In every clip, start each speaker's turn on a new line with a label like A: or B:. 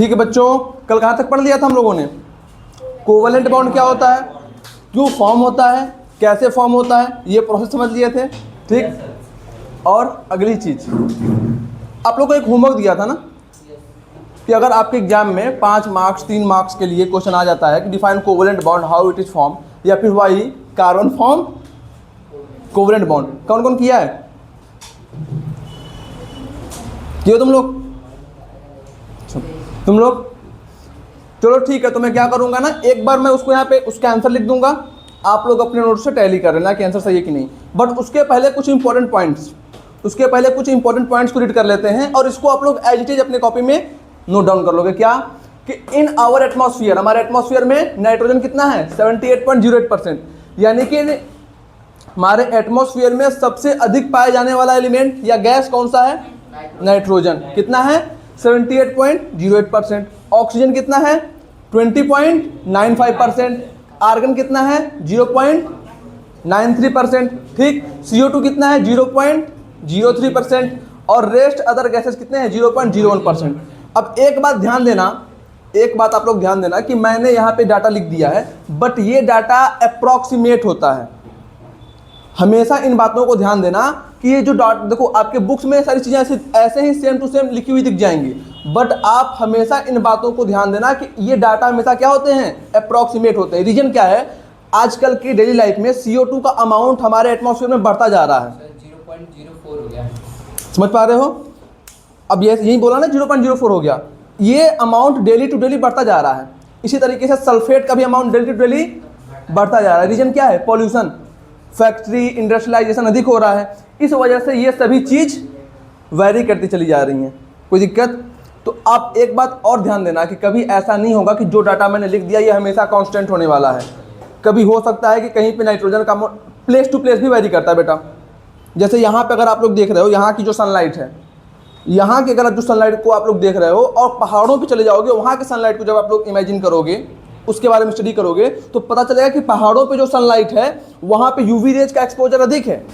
A: ठीक है बच्चों, कल कहाँ तक पढ़ लिया था हम लोगों ने? कोवेलेंट बॉन्ड क्या होता है, क्यों फॉर्म होता है, कैसे फॉर्म होता है, ये प्रोसेस समझ लिए थे। ठीक, और अगली चीज आप लोग को एक होमवर्क दिया था ना कि अगर आपके एग्जाम में 5 मार्क्स 3 मार्क्स के लिए क्वेश्चन आ जाता है कि define covalent bond how it is form, या फिर why carbon form covalent bond, कौन कौन किया है? किया तुम लोग? चलो ठीक है, तो मैं क्या करूंगा ना, एक बार मैं उसको यहाँ पे उसका आंसर लिख दूंगा, आप लोग अपने नोट से टैली कर लेना कि आंसर सही है कि नहीं। बट उसके पहले कुछ इंपॉर्टेंट पॉइंट्स को रीड कर लेते हैं और इसको आप लोग एज इट इज अपने कॉपी में नोट डाउन कर लोगे। क्या कि इन आवर एटमॉस्फेयर, हमारे एटमॉस्फेयर में नाइट्रोजन कितना है 78.08%, यानी कि हमारे एटमॉस्फेयर में सबसे अधिक पाए जाने वाला एलिमेंट या गैस कौन सा है? नाइट्रोजन। कितना है? 78.08%। ऑक्सीजन कितना है? 20.95%। आर्गन कितना है? 0.93%। ठीक, CO2 कितना है? 0.03%। और रेस्ट अदर गैसेस कितने हैं? 0.01%। अब एक बात आप लोग ध्यान देना कि मैंने यहाँ पे डाटा लिख दिया है, बट ये डाटा अप्रॉक्सीमेट होता है। हमेशा इन बातों को ध्यान देना कि ये जो डॉट, देखो आपके बुक्स में सारी चीज़ें ऐसे ही सेम टू सेम लिखी हुई दिख जाएंगी, बट आप हमेशा इन बातों को ध्यान देना कि ये डाटा हमेशा क्या होते हैं? अप्रॉक्सीमेट होते हैं। रीजन क्या है? आजकल की डेली लाइफ में CO2 का अमाउंट हमारे एटमॉस्फेयर में बढ़ता जा रहा है।
B: 0.04 हो गया,
A: समझ पा रहे हो? अब ये यही बोला ना 0.04 हो गया, ये अमाउंट डेली टू डेली बढ़ता जा रहा है। इसी तरीके से सल्फेट का भी अमाउंट डेली टू डेली बढ़ता जा रहा है। रीजन क्या है? पॉल्यूशन, फैक्ट्री, इंडस्ट्रियलाइजेशन अधिक हो रहा है, इस वजह से ये सभी चीज़ वैरी करती चली जा रही हैं। कोई दिक्कत? तो आप एक बात और ध्यान देना कि कभी ऐसा नहीं होगा कि जो डाटा मैंने लिख दिया ये हमेशा कांस्टेंट होने वाला है। कभी हो सकता है कि कहीं पे नाइट्रोजन का प्लेस टू प्लेस भी वैरी करता है बेटा। जैसे यहाँ पे अगर आप लोग देख रहे हो, यहाँ की जो सनलाइट है, यहाँ की अगर जो सनलाइट को आप लोग देख रहे हो और पहाड़ों पे चले जाओगे, वहाँ के सनलाइट को जब आप लोग इमेजिन करोगे, उसके बारे में स्टडी करोगे, तो पता चलेगा कि पहाड़ों पे जो सनलाइट है वहाँ पे यूवी रेज का एक्सपोजर अधिक है,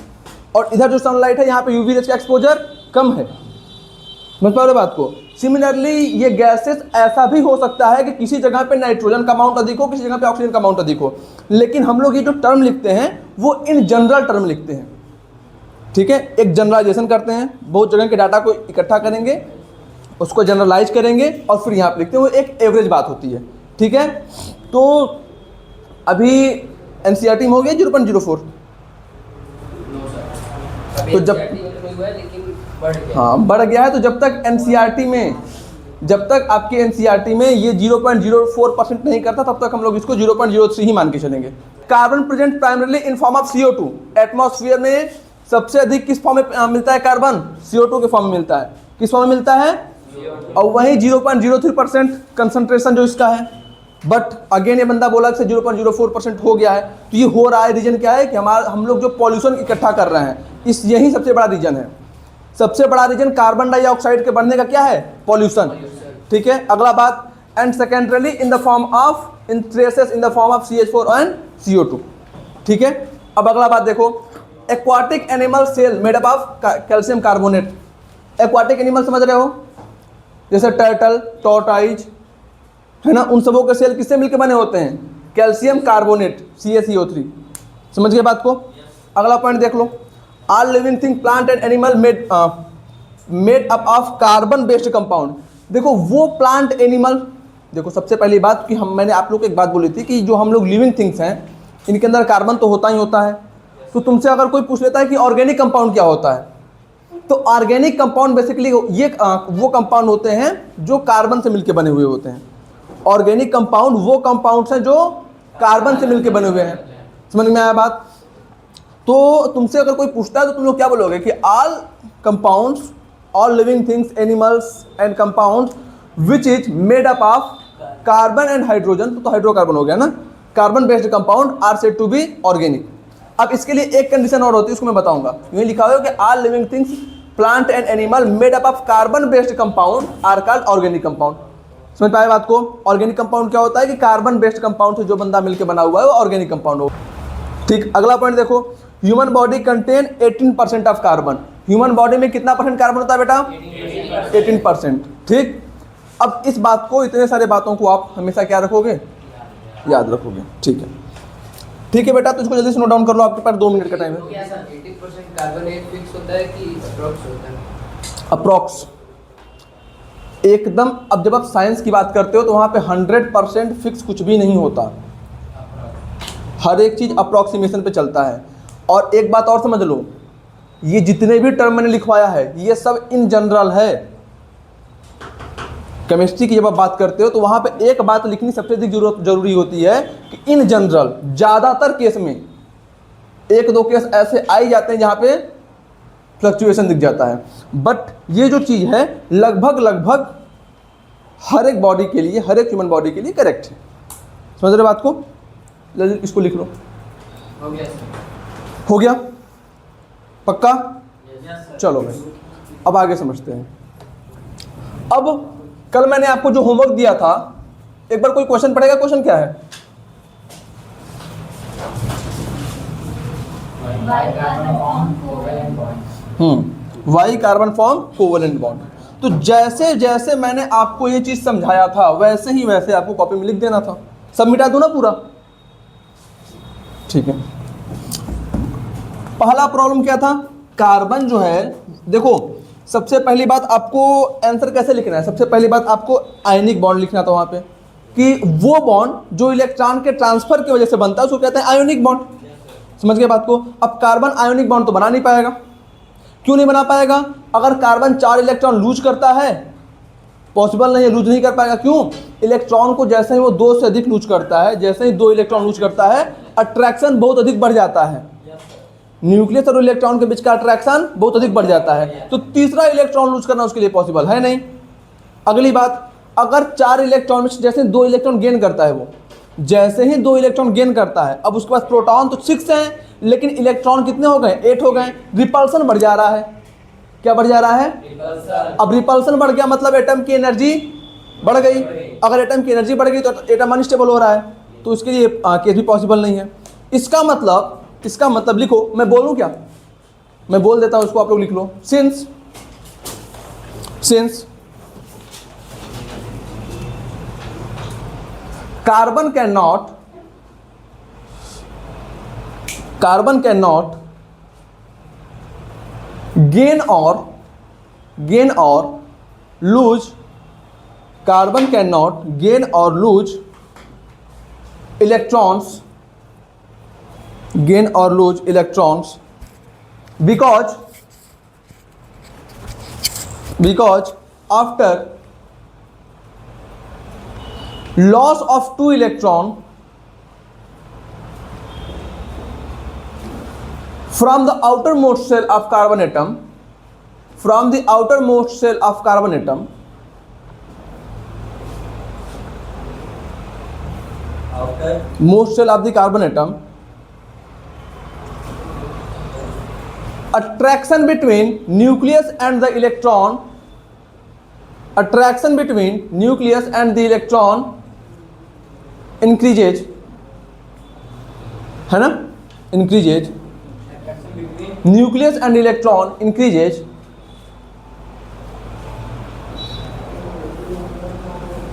A: और इधर जो सनलाइट है यहाँ पे यूवी रेज का एक्सपोजर कम है। समझ पा रहे बात को? सिमिलरली ये गैसेस ऐसा भी हो सकता है कि किसी जगह पे नाइट्रोजन का अमाउंट अधिक हो, किसी जगह पे ऑक्सीजन का अमाउंट अधिक हो, लेकिन हम लोग ये जो टर्म लिखते हैं वो इन जनरल टर्म लिखते हैं। ठीक है, एक जनरलाइजेशन करते हैं, बहुत जगह के डाटा को इकट्ठा करेंगे, उसको जनरलाइज करेंगे और फिर यहाँ पे लिखते हैं, वो एक एवरेज बात होती है। ठीक है, तो अभी NCERT में हो गया 0.04, तो जब हाँ बढ़ गया है, तो जब तक NCERT में, जब तक आपके NCERT में ये 0.04% नहीं करता, तब तक हम लोग इसको 0.03 ही मान के चलेंगे। Carbon present primarily in form of CO2। Atmosphere में सबसे अधिक किस फॉर्म में मिलता है? कार्बन CO2 के फॉर्म में मिलता है। किस फॉर्म में मिलता है? और वही 0.03% कंसंट्रेशन जो इसका है। बट अगेन ये बंदा बोला कि 0.04% हो गया है, तो ये हो रहा है। रीजन क्या है कि हम लोग जो पॉल्यूशन इकट्ठा कर रहे हैं, यही सबसे बड़ा रीजन है। सबसे बड़ा रीजन कार्बन डाइऑक्साइड के बढ़ने का क्या है? पॉल्यूशन। ठीक है, अगला बात, and secondarily in the form of in traces in the form of CH4 and CO2। ठीक है, अब अगला बात देखो, aquatic animal cell made up of calcium carbonate. Aquatic animal समझ रहे हो, जैसे टर्टल, टॉर्टॉइज है ना, उन सबों के सेल किससे मिलकर बने होते हैं? Calcium carbonate, CaCO3। समझ गए बात को? अगला पॉइंट देख लो, all living thing plant and animal made up of carbon based compound. देखो वो प्लांट एनिमल, देखो सबसे पहली बात कि मैंने आप लोग को एक बात बोली थी कि जो हम लोग लिविंग थिंग्स हैं इनके अंदर कार्बन तो होता ही होता है। तो तुमसे अगर कोई पूछ लेता है कि ऑर्गेनिक कंपाउंड क्या होता है, तो ऑर्गेनिक कंपाउंड बेसिकली ये वो कंपाउंड होते हैं जो कार्बन से मिलकर बने हुए होते हैं। ऑर्गेनिक कंपाउंड वो कंपाउंड्स हैं जो कार्बन से मिलकर बने हुए हैं। समझ में आया बात? तो तुमसे अगर कोई पूछता है तो तुम लोग क्या बोलोगे कि all compounds, all living things, animals and compounds which is made up of carbon and hydrogen, तो हाइड्रोकार्बन हो गया ना, carbon based compound are said to be organic. अब इसके लिए एक कंडीशन और होती है, उसको मैं बताऊंगा। यही लिखा हुआ है कि all living things plant and animal made up of carbon based compound are called organic compound. समझ पाए बात को? ऑर्गेनिक कंपाउंड क्या होता है कि कार्बन बेस्ड कंपाउंड से जो बंदा मिलकर बना हुआ है वो ऑर्गेनिक कंपाउंड हो। ठीक, अगला पॉइंट देखो, human body contain 18% of carbon. Human body में कितना परसेंट कार्बन होता है बेटा? 18%। ठीक, अब इस बात को, इतने सारे बातों को आप हमेशा क्या रखोगे, याद रखोगे। ठीक है, ठीक है बेटा, तो इसको जल्दी से नोट डाउन कर लो, आपके पास 2 मिनट का टाइम है।
B: तो क्या सर 80% कार्बन एक फिक्स होता है कि अप्रोक्स होता है?
A: अप्रोक्स एकदम। अब जब आप साइंस की बात करते हो तो वहाँ पे 100% फिक्स कुछ भी नहीं होता, हर एक चीज़ अप्रोक्सीमेशन पे चलता है। और एक बात और समझ लो, ये जितने भी टर्म मैंने लिखवाया है ये सब इन जनरल है। केमिस्ट्री की जब आप बात करते हो तो वहाँ पे एक बात लिखनी सबसे अधिक जरूरी होती है कि इन जनरल, ज़्यादातर केस में 1-2 केस ऐसे आ ही जाते हैं जहाँ पे फ्लक्चुएशन दिख जाता है, बट ये जो चीज़ है लगभग हर एक बॉडी के लिए, हर एक ह्यूमन बॉडी के लिए करेक्ट है। समझ रहे बात को? इसको लिख लो।
B: हो गया सर।
A: हो गया पक्का? चलो भाई अब आगे समझते हैं। अब कल मैंने आपको जो होमवर्क दिया था, एक बार कोई क्वेश्चन पढ़ेगा? क्वेश्चन क्या है? Why carbon form covalent bond. तो जैसे जैसे मैंने आपको ये चीज समझाया था वैसे ही वैसे आपको कॉपी में लिख देना था। सब मिटा दूं ना पूरा? ठीक है। पहला प्रॉब्लम क्या था? कार्बन जो है, देखो सबसे पहली बात आपको आंसर कैसे लिखना है, सबसे पहली बात आपको आयनिक बॉन्ड लिखना था वहां पे, कि वो बॉन्ड जो इलेक्ट्रॉन के ट्रांसफर की वजह से बनता है उसको कहते हैं आयोनिक बॉन्ड। समझ गए बात को? अब कार्बन आयोनिक बॉन्ड तो बना नहीं पाएगा। क्यों नहीं बना पाएगा? अगर कार्बन 4 इलेक्ट्रॉन लूज करता है, पॉसिबल नहीं है, लूज नहीं कर पाएगा। क्यों? इलेक्ट्रॉन को जैसे ही वो 2 से अधिक लूज करता है, जैसे ही 2 इलेक्ट्रॉन लूज करता है, अट्रैक्शन बहुत अधिक बढ़ जाता है। न्यूक्लियस और इलेक्ट्रॉन के बीच का अट्रैक्शन बहुत अधिक बढ़ जाता है, तो तीसरा इलेक्ट्रॉन लूज करना उसके लिए पॉसिबल है नहीं। अगली बात, अगर 4 इलेक्ट्रॉन में जैसे 2 इलेक्ट्रॉन गेन करता है, वो जैसे ही 2 इलेक्ट्रॉन गेन करता है, अब उसके पास प्रोटॉन तो 6 हैं लेकिन इलेक्ट्रॉन कितने हो गए? 8 हो गए। रिपल्सन बढ़ जा रहा है। क्या बढ़ जा रहा है? अब रिपल्सन बढ़ गया मतलब एटम की एनर्जी बढ़ गई। अगर एटम की एनर्जी बढ़ गई तो एटम अनस्टेबल हो रहा है, तो उसके लिए केस भी पॉसिबल नहीं है। इसका मतलब लिखो, मैं बोलूं क्या? मैं बोल देता हूं, उसको आप लोग लिख लो। Since carbon can not gain or lose, carbon cannot gain or lose electrons because after loss of 2 electron from the outermost shell of carbon atom, most shell of the carbon atom, attraction between nucleus and the electron increases, है ना? increases, nucleus and electron increases,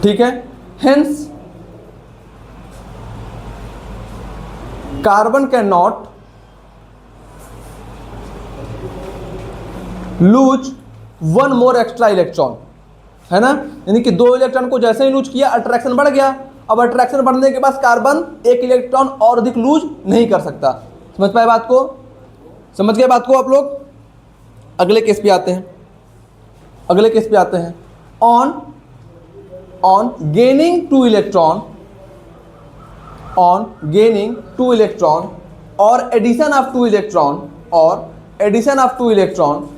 A: ठीक है? Hence carbon can not lose 1 more extra electron, है ना? यानी कि 2 electron को जैसे ही लूज किया अट्रैक्शन बढ़ गया। अब अट्रैक्शन बढ़ने के बाद कार्बन 1 इलेक्ट्रॉन और अधिक लूज नहीं कर सकता। समझ पाए बात को? समझ गए बात को आप लोग? अगले केस पे आते हैं। ऑन गेनिंग 2 इलेक्ट्रॉन और एडिशन ऑफ 2 इलेक्ट्रॉन,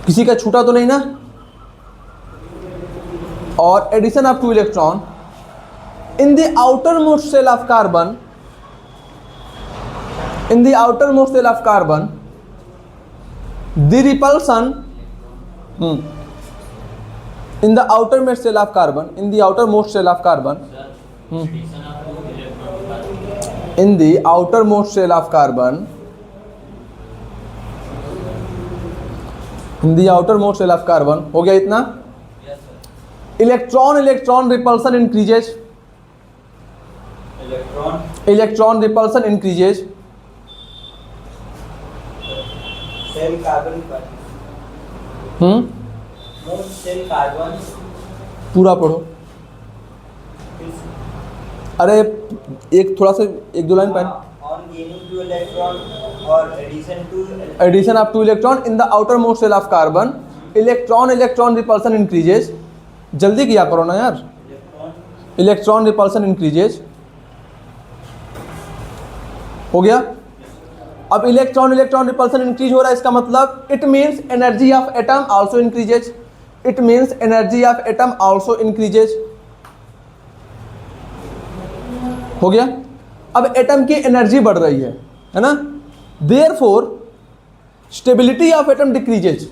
A: किसी का छूटा तो नहीं ना? और addition of 2 electron in the outermost shell of carbon, the repulsion in the outermost shell of carbon, in the outermost shell of carbon, हो गया इतना? Electron electron repulsion increases, electron repulsion increases,
C: shell carbon shell carbon
A: पूरा पढ़ो। अरे एक थोड़ा सा एक दो लाइन पढ़।
C: on gaining 2 electron or addition to
A: Addition of 2 electron in the outermost shell of carbon, electron electron repulsion increases. जल्दी किया करो ना यार। इलेक्ट्रॉन रिपल्सन इंक्रीजेज हो गया। अब इलेक्ट्रॉन इलेक्ट्रॉन रिपल्सन इंक्रीज हो रहा है, इसका मतलब it means energy of atom also increases, it means energy of atom also increases. हो गया। अब एटम की एनर्जी बढ़ रही है ना, therefore stability of atom decreases,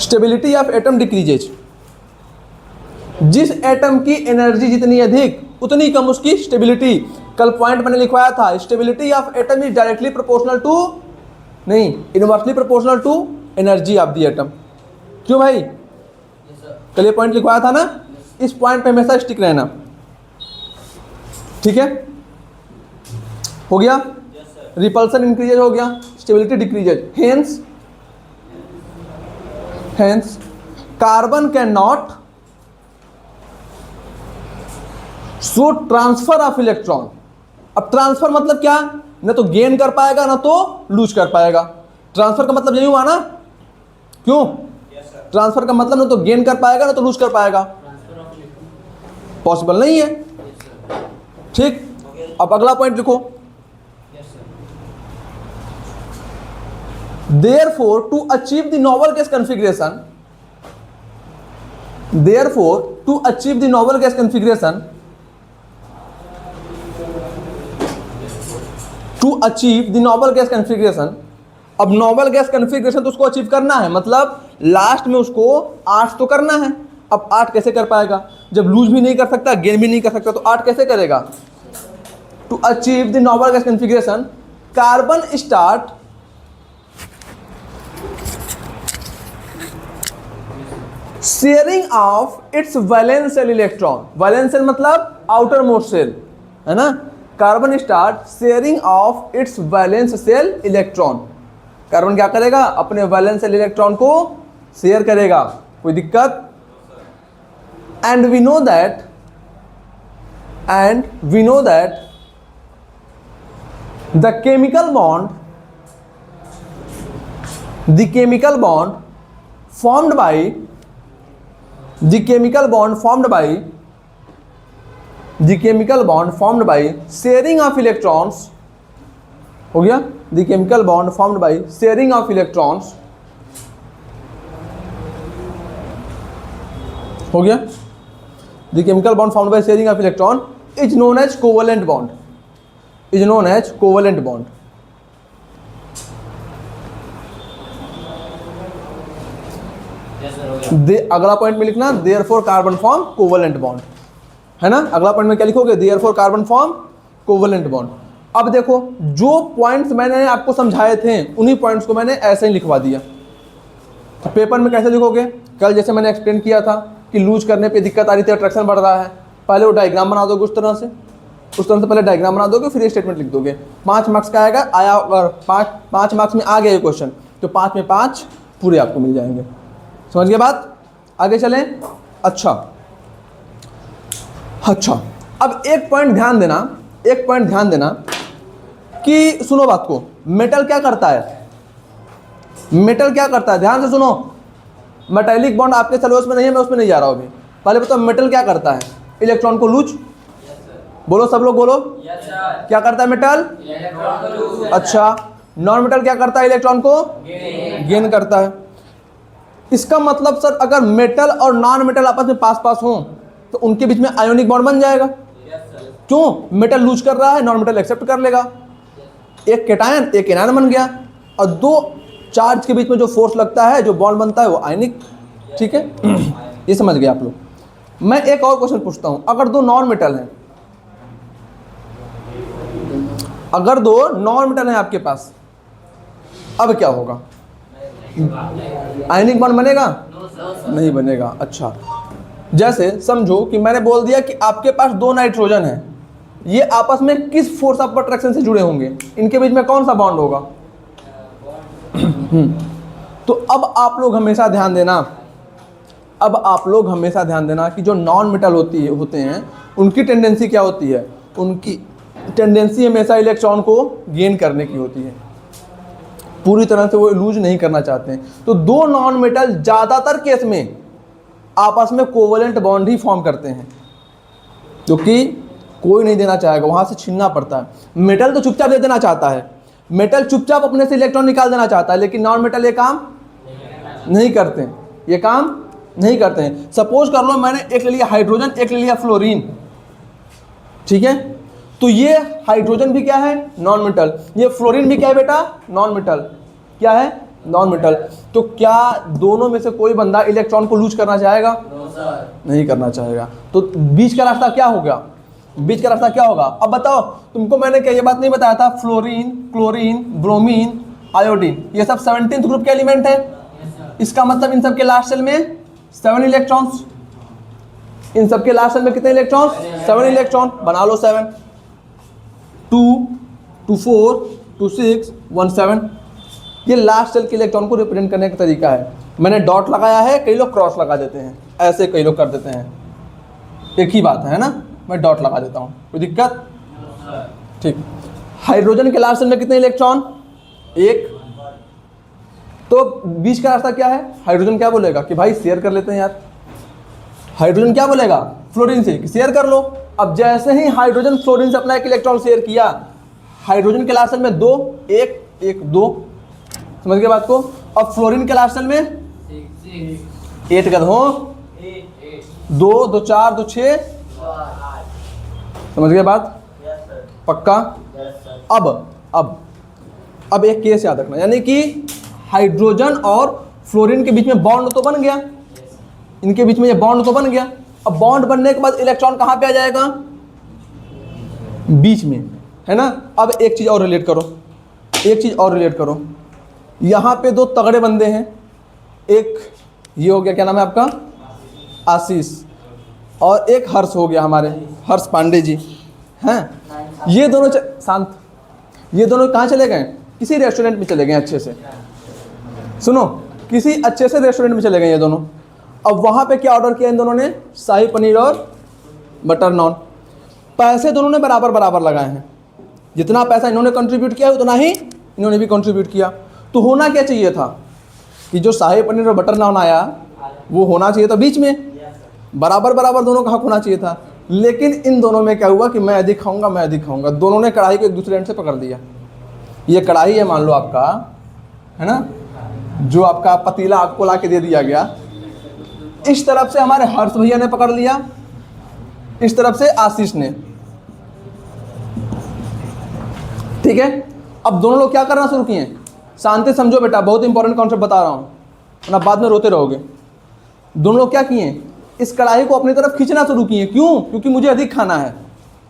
A: stability of atom decreases. जिस एटम की एनर्जी जितनी अधिक उतनी कम उसकी स्टेबिलिटी। कल पॉइंट मैंने लिखवाया था, stability of atom is directly proportional to, नहीं, inversely proportional to energy of the atom. क्यों भाई? कल ये पॉइंट लिखवाया था ना, इस पॉइंट पे हमेशा स्टिक रहना, ठीक है? हो गया। रिपल्सन इंक्रीजेज हो गया, stability decreases. Hence carbon can not so transfer of electron. अब ट्रांसफर मतलब क्या? न तो गेन कर पाएगा ना तो लूज कर पाएगा। ट्रांसफर का मतलब यही हुआ ना? क्यों? ट्रांसफर का मतलब ना तो गेन कर पाएगा ना तो लूज कर पाएगा, पॉसिबल नहीं है, ठीक? अब अगला पॉइंट लिखो। Therefore, to achieve the novel gas configuration, therefore to achieve the novel gas configuration, to achieve the novel gas configuration, अब नॉवल गैस कन्फिग्रेशन तो उसको अचीव करना है, मतलब लास्ट में उसको 8 तो करना है। अब 8 कैसे कर पाएगा? जब लूज भी नहीं कर सकता, गेन भी नहीं कर सकता, तो 8 कैसे करेगा? To achieve the noble gas configuration, carbon start sharing of its valence shell electron. Valence shell मतलब आउटर मोस्ट सेल, है ना? Carbon start sharing of its valence shell electron. Carbon क्या करेगा? अपने वैलेंस सेल इलेक्ट्रॉन को share करेगा। कोई दिक्कत? And we know that the chemical bond formed by sharing of electrons, हो गया? the chemical bond formed by sharing of electrons, हो गया? the chemical bond formed by sharing of electron is known as covalent bond, is known as covalent bond। अगला point में लिखना therefore carbon form covalent bond, है ना? अगला point में क्या लिखोगे? Therefore carbon form covalent bond. अब देखो, जो पॉइंट्स मैंने आपको समझाए थे उन्हीं पॉइंट्स को मैंने ऐसे ही लिखवा दिया। तो पेपर में कैसे लिखोगे? कल जैसे मैंने एक्सप्लेन किया था कि लूज करने पे दिक्कत आ रही थी, अट्रैक्शन बढ़ रहा है, पहले वो डायग्राम बना दोगे उस तरह से पहले डायग्राम बना दोगे, फिर स्टेटमेंट लिख दोगे। 5 मार्क्स का आएगा, आया अगर 5 मार्क्स में आ गया ये क्वेश्चन तो 5 में 5 पूरे आपको मिल जाएंगे। समझ गए बात? आगे चलें। अच्छा, अब एक पॉइंट ध्यान देना कि सुनो बात को, मेटल क्या करता है? ध्यान से सुनो। मेटालिक बॉन्ड आपके सिलेबस में नहीं है, मैं उसमें नहीं जा रहा हूँ अभी। पहले बताओ मेटल क्या करता है? इलेक्ट्रॉन को लूज, बोलो सब लोग बोलो। क्या करता है मेटल? अच्छा, नॉन मेटल क्या करता है? इलेक्ट्रॉन को गेन करता है। इसका मतलब सर अगर मेटल और नॉन मेटल आपस में पास हों तो उनके बीच में आयोनिक बॉन्ड बन जाएगा। क्यों? मेटल लूज कर रहा है, नॉन मेटल एक्सेप्ट कर लेगा, एक कैटायन एक एनायन बन गया, और दो चार्ज के बीच में जो फोर्स लगता है, जो बॉन्ड बनता है, वो आयनिक। ठीक है, ये समझ गए आप लोग। मैं एक और क्वेश्चन पूछता हूं, अगर दो नॉन मेटल हैं, आपके पास, अब क्या होगा? आयनिक बॉन्ड बनेगा? नहीं बनेगा। अच्छा, जैसे समझो कि मैंने बोल दिया कि आपके पास 2 नाइट्रोजन है, ये आपस में किस फोर्स ऑफ अट्रैक्शन से जुड़े होंगे, इनके बीच में कौन सा बॉन्ड होगा? तो अब आप लोग हमेशा ध्यान देना, कि जो नॉन मेटल होते हैं उनकी टेंडेंसी क्या होती है? उनकी टेंडेंसी हमेशा इलेक्ट्रॉन को गेन करने की होती है, पूरी तरह से वो लूज नहीं करना चाहते हैं। तो 2 नॉन मेटल ज़्यादातर केस में आपस में कोवलेंट बॉन्ड ही फॉर्म करते हैं, क्योंकि कोई नहीं देना चाहेगा, वहाँ से छीनना पड़ता है। मेटल तो चुपचाप दे देना चाहता है, मेटल चुपचाप अपने से इलेक्ट्रॉन निकाल देना चाहता है, लेकिन नॉन मेटल ये काम नहीं करते हैं, ये काम नहीं करते हैं। सपोज कर लो मैंने एक ले लिया हाइड्रोजन, एक ले लिया फ्लोरीन, ठीक है? तो ये हाइड्रोजन भी क्या है? Non metal. ये फ्लोरीन भी क्या है बेटा? Non metal. क्या है? Non metal. तो क्या दोनों में से कोई बंदा इलेक्ट्रॉन को लूज करना चाहेगा? नहीं करना चाहेगा। तो बीच का रास्ता क्या हो गया? बीच का रास्ता क्या होगा? अब बताओ, तुमको मैंने क्या ये बात नहीं बताया था? फ्लोरीन, क्लोरीन, ब्रोमीन, आयोडीन, ये सब 17th ग्रुप के एलिमेंट है। इसका मतलब इन सब के लास्ट सेल में 7 इलेक्ट्रॉन्स। इन सब के लास्ट सेल में कितने इलेक्ट्रॉन्स? 7 इलेक्ट्रॉन। बना लो 7, 2, 2, 4, 2, 6, 1, 7। ये लास्ट सेल के इलेक्ट्रॉन को रिप्रेजेंट करने का तरीका है। मैंने डॉट लगाया है, कई लोग क्रॉस लगा देते हैं, ऐसे कई लोग कर देते हैं, एक ही बात है ना? मैं डॉट लगा देता हूँ, कोई दिक्कत? ठीक। हाइड्रोजन के लास्ट सेल में कितने इलेक्ट्रॉन? 1। तो बीच का रास्ता क्या है? हाइड्रोजन क्या बोलेगा कि भाई शेयर कर लेते हैं यार। हाइड्रोजन क्या बोलेगा फ्लोरीन से कि शेयर कर लो। अब जैसे ही हाइड्रोजन फ्लोरीन से अपना एक इलेक्ट्रॉन शेयर किया, हाइड्रोजन के लास्ट सेल में 2, 1, 1, 2। समझ गए बात को? अब फ्लोरीन के लास्ट सेल में 8 का 2, 2, 4, 2, 6। समझ गए बात? पक्का? अब एक केस याद रखना, यानी कि हाइड्रोजन और फ्लोरीन के बीच में बॉन्ड तो बन गया, इनके बीच में ये बॉन्ड तो बन गया। अब बॉन्ड बनने के बाद इलेक्ट्रॉन कहाँ पे आ जाएगा? बीच में, है ना? अब एक चीज़ और रिलेट करो, यहाँ पे 2 तगड़े बंदे हैं। एक ये हो गया, क्या नाम है आपका? आशीष। और एक हर्ष हो गया, हमारे हर्ष पांडे जी हैं। ये दोनों शांत, ये दोनों कहाँ चले गए? किसी रेस्टोरेंट में चले गए अच्छे से। सुनो, किसी अच्छे से रेस्टोरेंट में चले गए ये दोनों। अब वहाँ पे क्या ऑर्डर किया इन दोनों ने? शाही पनीर और बटर नान। पैसे दोनों ने बराबर बराबर लगाए हैं, जितना पैसा इन्होंने कंट्रीब्यूट किया उतना ही इन्होंने भी कंट्रीब्यूट किया। तो होना क्या चाहिए था कि जो शाही पनीर और बटर नान आया वो होना चाहिए था बीच में, बराबर बराबर दोनों का हक होना चाहिए था। लेकिन इन दोनों में क्या हुआ कि मैं अधिक खाऊंगा। दोनों ने कढ़ाई को एक दूसरे एंड से पकड़ दिया। ये कढ़ाई है मान लो आपका, है ना, जो आपका पतीला आपको ला के दे दिया गया, इस तरफ से हमारे हर्ष भैया ने पकड़ लिया, इस तरफ से आशीष ने। ठीक है? अब दोनों लोग क्या करना शुरू किए? शांति समझो बेटा, बहुत इंपॉर्टेंट कॉन्सेप्ट बता रहा हूं, वरना बाद में रोते रहोगे। दोनों लोग क्या किए? इस कढ़ाई को अपनी तरफ खींचना शुरू किए। क्यों? क्योंकि मुझे अधिक खाना है।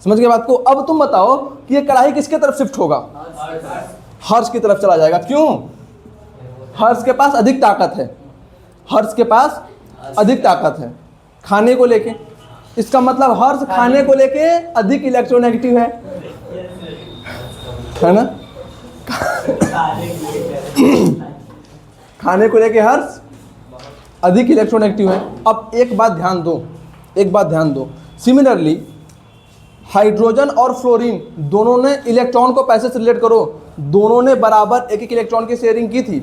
A: समझ गए बात को? अब तुम बताओ कि ये कढ़ाई किसके तरफ शिफ्ट होगा? हर्ष की तरफ चला जाएगा। क्यों? हर्ष के पास अधिक ताकत है, हर्ष के पास अधिक ताकत है खाने को लेके। इसका मतलब हर्ष खाने को लेके अधिक इलेक्ट्रोनेगेटिव है ना? खाने को लेके हर्ष अधिक इलेक्ट्रोनेगेटिव है। अब एक बात ध्यान दो, सिमिलरली हाइड्रोजन और फ्लोरीन दोनों ने इलेक्ट्रॉन को पैसे से रिलेट करो, दोनों ने बराबर एक एक इलेक्ट्रॉन की शेयरिंग की थी।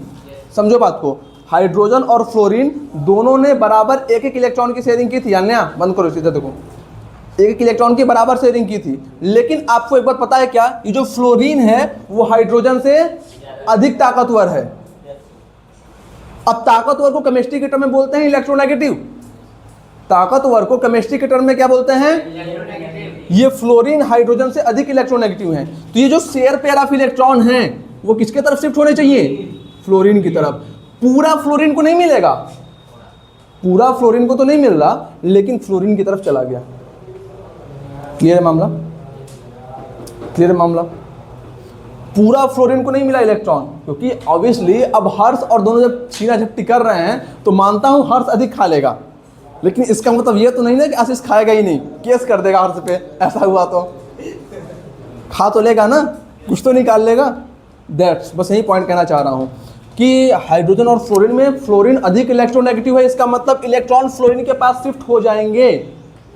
A: समझो बात को, हाइड्रोजन और फ्लोरीन दोनों ने बराबर एक एक इलेक्ट्रॉन की शेयरिंग की थी। अन्या बंद करो, सीधा देखो, एक एक इलेक्ट्रॉन की बराबर शेयरिंग की थी। लेकिन आपको एक बार पता है क्या? ये जो फ्लोरीन है वो हाइड्रोजन से अधिक ताकतवर है। अब ताकतवर को केमिस्ट्री के टर्म में बोलते हैं इलेक्ट्रोनेगेटिव। ताकतवर को केमिस्ट्री के टर्म में क्या बोलते हैं? ये फ्लोरीन हाइड्रोजन से अधिक इलेक्ट्रोनेगेटिव है। तो ये जो शेयर पेयर ऑफ इलेक्ट्रॉन है वो किसके तरफ शिफ्ट होने चाहिए? फ्लोरीन की तरफ। पूरा फ्लोरीन को नहीं मिलेगा, पूरा फ्लोरीन को तो नहीं मिल रहा, लेकिन फ्लोरीन की तरफ चला गया। क्लियर है मामला? क्लियर है मामला? पूरा फ्लोरीन को नहीं मिला इलेक्ट्रॉन, क्योंकि ऑब्वियसली अब हर्ष और दोनों जब छीना झपटी कर रहे हैं तो मानता हूं हर्ष अधिक खा लेगा, लेकिन इसका मतलब ये तो नहीं ना कि आशीष खाएगा ही नहीं, केस कर देगा हर्ष पे, ऐसा हुआ तो खा तो लेगा ना, कुछ तो निकाल लेगा। दैट्स बस यही पॉइंट कहना चाह रहा हूँ कि हाइड्रोजन और फ्लोरीन में फ्लोरीन अधिक इलेक्ट्रोनेगेटिव है, इसका मतलब इलेक्ट्रॉन फ्लोरीन के पास शिफ्ट हो जाएंगे,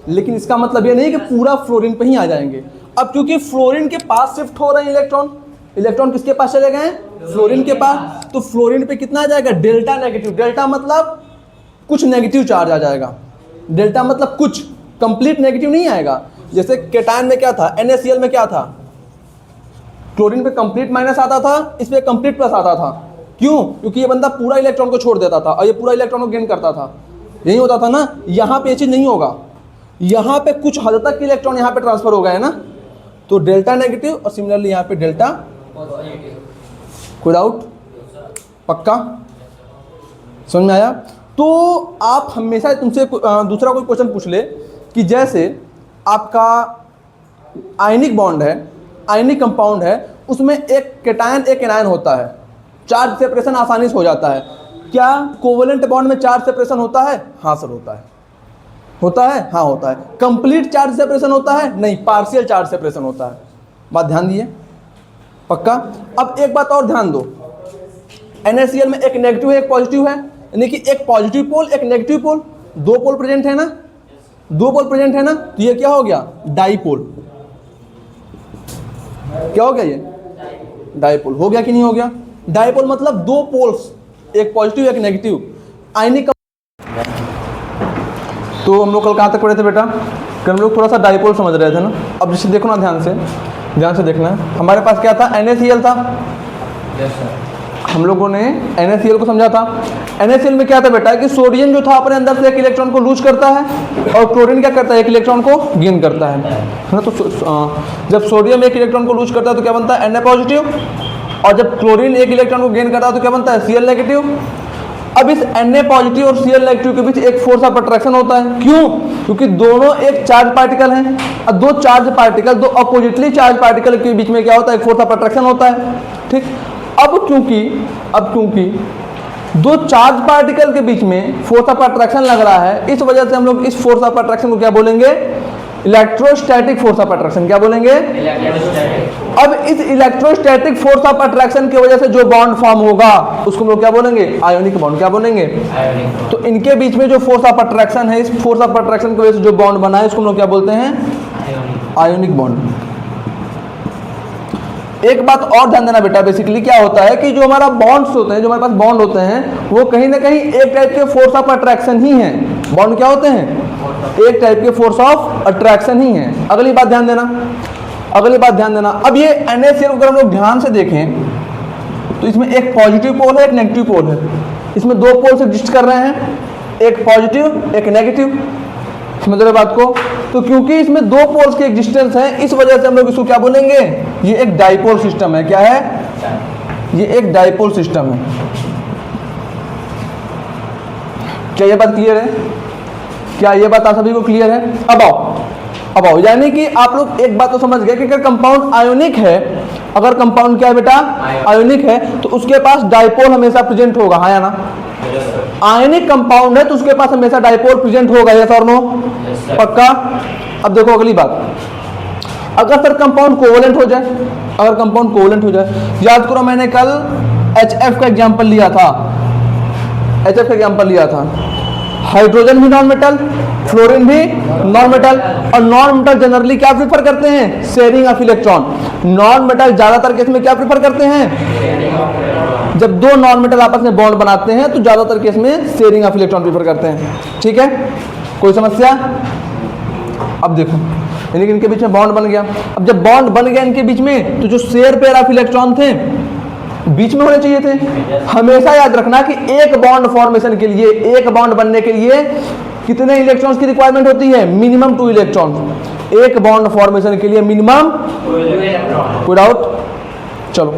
A: लेकिन इसका मतलब ये नहीं कि पूरा फ्लोरीन पे ही आ जाएंगे। अब क्योंकि फ्लोरीन के पास शिफ्ट हो रहे हैं इलेक्ट्रॉन किसके पास चले गए हैं? फ्लोरीन के पास। तो फ्लोरीन पे कितना आ जाएगा? Delta negative. डेल्टा मतलब कुछ नेगेटिव चार्ज आ जाएगा, डेल्टा मतलब कुछ, कंप्लीट नेगेटिव नहीं आएगा। जैसे केटायन में क्या था, NaCl में क्या था, क्लोरीन पे कंप्लीट माइनस आता था, इस पे कंप्लीट प्लस आता था। क्यों? क्योंकि ये बंदा पूरा इलेक्ट्रॉन को छोड़ देता था और ये पूरा इलेक्ट्रॉन को गेन करता था, यही होता था ना। यहाँ पे ये चीज़ नहीं होगा, यहाँ पे कुछ हद तक इलेक्ट्रॉन यहाँ पे ट्रांसफर हो गए है ना, तो डेल्टा नेगेटिव और सिमिलरली यहाँ पे डेल्टा कोई डाउट? पक्का समझ में आया? तो आप हमेशा तुमसे दूसरा कोई क्वेश्चन पूछ ले कि जैसे आपका आयनिक बॉन्ड है, आयनिक कंपाउंड है, उसमें एक केटायन एक एनायन होता है, चार्ज सेपरेशन आसानी से हो जाता है। क्या कोवेलेंट बॉन्ड में चार्ज सेपरेशन होता है? हाँ सर होता है। होता है? हाँ होता है। कंप्लीट चार्ज सेपरेशन होता है? नहीं, पार्शियल चार्ज सेपरेशन होता है। बात ध्यान दिए? पक्का? अब एक बात और ध्यान दो, NaCl में एक नेगेटिव है एक पॉजिटिव है, यानी कि एक पॉजिटिव पोल एक नेगेटिव पोल, दो पोल प्रेजेंट है ना, दो पोल प्रेजेंट है ना, तो ये क्या हो गया? डाईपोल। क्या हो गया? ये डाईपोल हो गया कि नहीं हो गया? डाईपोल मतलब दो पोल्स, एक पॉजिटिव एक नेगेटिव। आयनिक तो हम लोग कल कहाँ तक पढ़े थे बेटा? कल हम लोग थोड़ा सा डाईपोल समझ रहे थे ना। अब जैसे देखो ना, ध्यान से देखना है। हमारे पास क्या था? NaCl था।
B: Yes sir.
A: हम लोगों ने NaCl को समझा था। NaCl में क्या था बेटा कि सोडियम जो था अपने अंदर से एक इलेक्ट्रॉन को लूज करता है और क्लोरीन क्या करता है? एक इलेक्ट्रॉन को गेन करता है ना। तो जब सोडियम एक इलेक्ट्रॉन को लूज करता है तो क्या बनता है? Na पॉजिटिव, और जब क्लोरीन एक इलेक्ट्रॉन को गेन करता है तो क्या बनता है? Cl negative. अब इस Na पॉजिटिव और Cl नेगेटिव के बीच एक फोर्स ऑफ अट्रैक्शन होता है। क्यों? क्योंकि दोनों एक चार्ज पार्टिकल हैं, और दो चार्ज पार्टिकल, दो अपोजिटली चार्ज पार्टिकल के बीच में क्या होता है? एक फोर्स ऑफ अट्रैक्शन होता है। ठीक। अब क्योंकि दो चार्ज पार्टिकल के बीच में फोर्स ऑफ अट्रैक्शन लग रहा है, इस वजह से हम लोग इस फोर्स ऑफ अट्रैक्शन को क्या बोलेंगे? Electrostatic force of attraction. क्या बोलेंगे? अब इस इलेक्ट्रोस्टैटिक फोर्स ऑफ अट्रैक्शन की वजह से जो बॉन्ड फॉर्म होगा उसको हम लोग क्या बोलेंगे? Ionic bond. क्या बोलेंगे? तो इनके बीच में जो फोर्स ऑफ अट्रैक्शन है, इस फोर्स ऑफ अट्रैक्शन की वजह से जो बॉन्ड बना है उसको हम लोग क्या बोलते हैं? Ionic bond. एक बात और ध्यान देना बेटा, बेसिकली क्या होता है कि जो हमारा बॉन्ड्स होते हैं, जो हमारे पास बॉन्ड होते हैं, वो कहीं ना कहीं एक टाइप के फोर्स ऑफ अट्रैक्शन ही हैं। बॉन्ड क्या होते हैं? एक टाइप के फोर्स ऑफ अट्रैक्शन ही हैं। अगली बात ध्यान देना, अब ये NaCl को अगर हम लोग ध्यान से देखें तो इसमें एक पॉजिटिव पोल है एक नेगेटिव पोल है। इसमें दो पोल्स एग्जिस्ट कर रहे हैं, एक पॉजिटिव एक नेगेटिव। समझ रहे बात को? तो क्योंकि इसमें दो पोल्स की एग्जिस्टेंस है, इस वजह से हम लोग इसको क्या बोलेंगे? ये एक डाइपोल सिस्टम है। क्या है? ये एक डाइपोल सिस्टम है। क्या ये बात क्लियर है? क्या ये बात आप सभी को क्लियर है? अब आओ, यानी कि आप लोग एक बात तो समझ गए कि अगर कंपाउंड आयोनिक है, अगर कंपाउंड क्या है बेटा? आयोनिक है, तो उसके पास डाइपोल हमेशा प्रेजेंट होगा। हाँ या ना? आयनिक कंपाउंड है तो उसके पास हमेशा डाइपोल प्रेजेंट होगा। यस और नो? पक्का? अब देखो अगली बात, अगर सर कंपाउंड कोवेलेंट हो जाए, याद करो मैंने कल HF का एग्जांपल लिया था। हाइड्रोजन भी नॉन मेटल, फ्लोरीन भी नॉन मेटल, और नॉन मेटल जनरली क्या प्रेफर करते हैं? Sharing of electron. Non metal ज्यादातर केस में क्या प्रेफर करते हैं? जब दो नॉन मेटल आपस में बॉन्ड बनाते हैं तो ज्यादातर केस में शेयरिंग ऑफ इलेक्ट्रॉन प्रेफर करते हैं। ठीक है, कोई समस्या? अब देखो, यानी कि इनके बीच में बॉन्ड बन गया। अब जब बॉन्ड बन गया इनके बीच में, तो जो शेयर पेयर ऑफ इलेक्ट्रॉन थे बीच में होने चाहिए थे। हमेशा याद रखना कि एक बॉन्ड फॉर्मेशन के लिए, एक बॉन्ड बनने के लिए कितने इलेक्ट्रॉन्स की रिक्वायरमेंट होती है? Minimum 2 electron. एक बॉन्ड फॉर्मेशन के लिए मिनिमम, कोई डाउट? चलो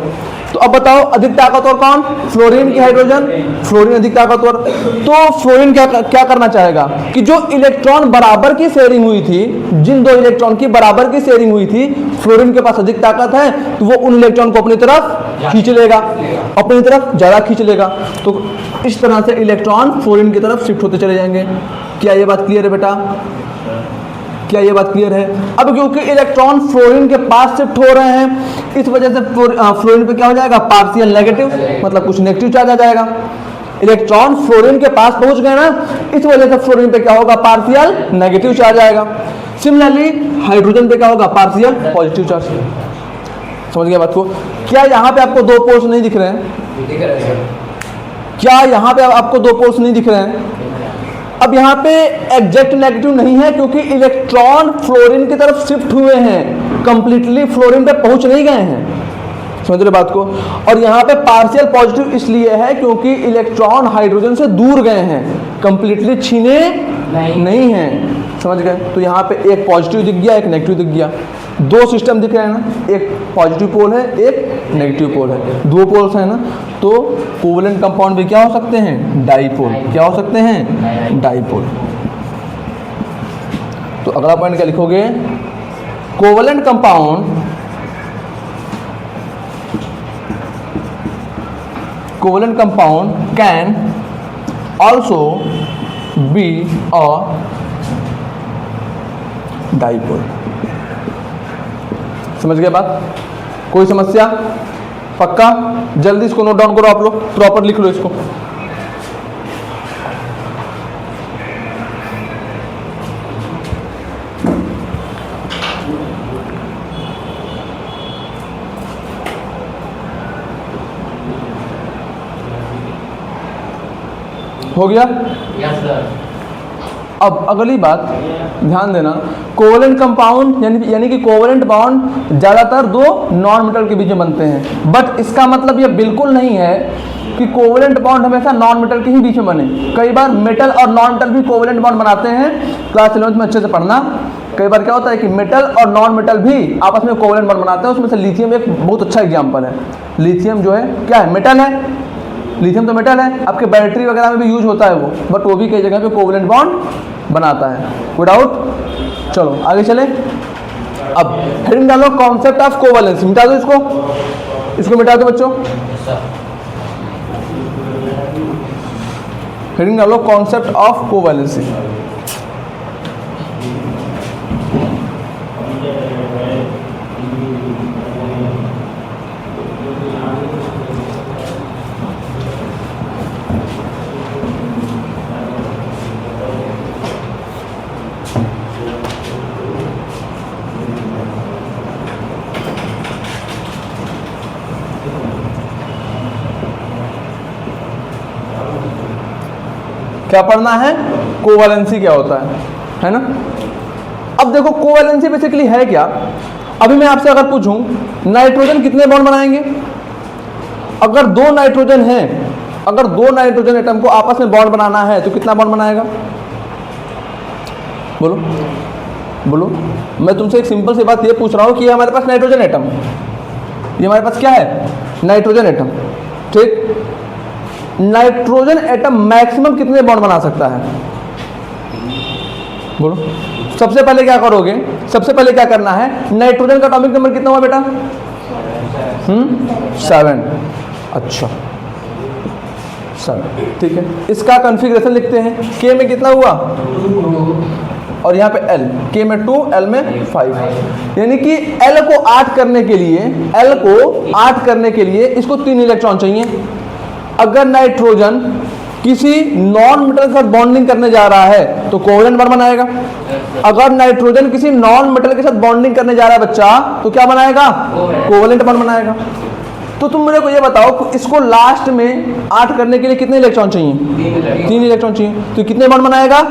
A: तो अब बताओ अधिक ताकतवर कौन? फ्लोरीन की हाइड्रोजन, फ्लोरीन अधिक ताकतवर। तो फ्लोरीन क्या करना चाहेगा कि जो इलेक्ट्रॉन बराबर की शेयरिंग हुई थी, जिन दो इलेक्ट्रॉन की बराबर की शेयरिंग हुई थी, फ्लोरीन के पास अधिक ताकत है तो वो उन इलेक्ट्रॉन को अपनी तरफ खींच लेगा, अपनी तरफ ज्यादा खींच लेगा। तो इस तरह से इलेक्ट्रॉन फ्लोरीन की तरफ शिफ्ट होते चले जाएंगे। क्या ये बात क्लियर है बेटा? क्या ये बात क्लियर है? अब क्योंकि इलेक्ट्रॉन फ्लोरीन के पास शिफ्ट हो रहे हैं, इस वजह से फ्लोरीन पे क्या हो जाएगा? पार्शियल नेगेटिव, मतलब कुछ नेगेटिव चार्ज आ जाएगा। इलेक्ट्रॉन फ्लोरीन के पास पहुंच गए ना, इस वजह से फ्लोरीन पे क्या होगा? पार्शियल नेगेटिव चार्ज आएगा। सिमिलरली हाइड्रोजन पे क्या होगा? Partial positive charge. समझ गए बात को? क्या यहाँ पे आपको दो पोल्स नहीं दिख रहे हैं?
B: दिख रहा है सर।
A: क्या यहाँ पे आपको दो पोल्स नहीं दिख रहे हैं? अब यहाँ पे एग्जैक्ट नेगेटिव नहीं है क्योंकि इलेक्ट्रॉन फ्लोरीन की तरफ शिफ्ट हुए हैं, कंप्लीटली फ्लोरीन पे पहुंच नहीं गए हैं। समझ रहे बात को? और यहाँ पे पार्शियल पॉजिटिव इसलिए है क्योंकि इलेक्ट्रॉन हाइड्रोजन से दूर गए हैं, कंप्लीटली छीने नहीं हैं। समझ गए? तो यहाँ पे एक पॉजिटिव दिख गया, एक नेगेटिव दिख गया। दो सिस्टम दिख रहे हैं ना, एक पॉजिटिव पोल है, एक नेगेटिव पोल है, दो पोल्स हैं ना। तो कोवेलेंट कंपाउंड भी क्या हो सकते हैं? डाइपोल। क्या हो सकते हैं? डाइपोल। तो अगला पॉइंट क्या लिखोगे? Covalent compound, covalent compound can also be a dipole. समझ गए बात? कोई समस्या? पक्का? जल्दी इसको नोट डाउन करो आप लोग, प्रॉपर लिख लो इसको। हो गया?
B: Yes sir.
A: अब अगली बात ध्यान देना, कोवेलेंट कंपाउंड यानी कि कोवेलेंट बॉन्ड ज़्यादातर दो नॉन मेटल के बीच में बनते हैं, बट इसका मतलब ये बिल्कुल नहीं है कि कोवेलेंट बॉन्ड हमेशा नॉन मेटल के ही बीच में बने। कई बार मेटल और नॉन मेटल भी कोवेलेंट बॉन्ड बनाते हैं, क्लास 11th में अच्छे से पढ़ना। कई बार क्या होता है कि मेटल और नॉन मेटल भी आपस में कोवेलेंट बॉन्ड बनाते हैं। उसमें से लिथियम एक बहुत अच्छा एग्जाम्पल है। लिथियम जो है क्या है? मेटल है। लिथियम तो मेटल है, आपके बैटरी वगैरह में भी यूज होता है वो, बट वो भी कई जगह पे कोवेलेंट बॉन्ड बनाता है। कोई डाउट? चलो आगे चले। अब हेडिंग डालो कॉन्सेप्ट ऑफ कोवेलेंस। मिटा दो इसको मिटा दो बच्चों। हेडिंग डालो कॉन्सेप्ट ऑफ कोवेलेंसी। क्या पढ़ना है? कोवेलेंसी क्या होता है ना? अब देखो कोवेलेंसी बेसिकली है क्या। अभी मैं आपसे अगर पूछूं नाइट्रोजन कितने बॉन्ड बनाएंगे? अगर दो नाइट्रोजन हैं, अगर दो नाइट्रोजन एटम को आपस में बॉन्ड बनाना है तो कितना बॉन्ड बनाएगा? बोलो बोलो। मैं तुमसे एक सिंपल सी बात ये पूछ रहा हूं कि हमारे पास नाइट्रोजन एटम, ये हमारे पास क्या है? Nitrogen atom. ठीक, नाइट्रोजन एटम मैक्सिमम कितने बॉन्ड बना सकता है? बोलो। सबसे पहले क्या करोगे? सबसे पहले क्या करना है? नाइट्रोजन का एटॉमिक नंबर कितना हुआ बेटा? 7। अच्छा 7, ठीक है। इसका कॉन्फ़िगरेशन लिखते हैं। के में कितना हुआ? और यहाँ पे L, के में 2, L में 5। यानी कि L को 8 करने के लिए, L को 8 करने के लिए इसको 3 इलेक्ट्रॉन चाहिए। अगर नाइट्रोजन किसी नॉन मेटल के साथ बॉन्डिंग करने जा रहा है तो कोवेलेंट बॉन्ड बनाएगा। अगर नाइट्रोजन किसी नॉन मेटल के साथ बॉन्डिंग करने जा रहा है बच्चा, तो क्या बनाएगा? कोवेलेंट बॉन्ड बनाएगा। तो तुम मेरे को ये बताओ, इसको लास्ट में 8 करने के लिए कितने इलेक्ट्रॉन चाहिए? 3 इलेक्ट्रॉन चाहिए। तो कितने बॉन्ड बनाएगा?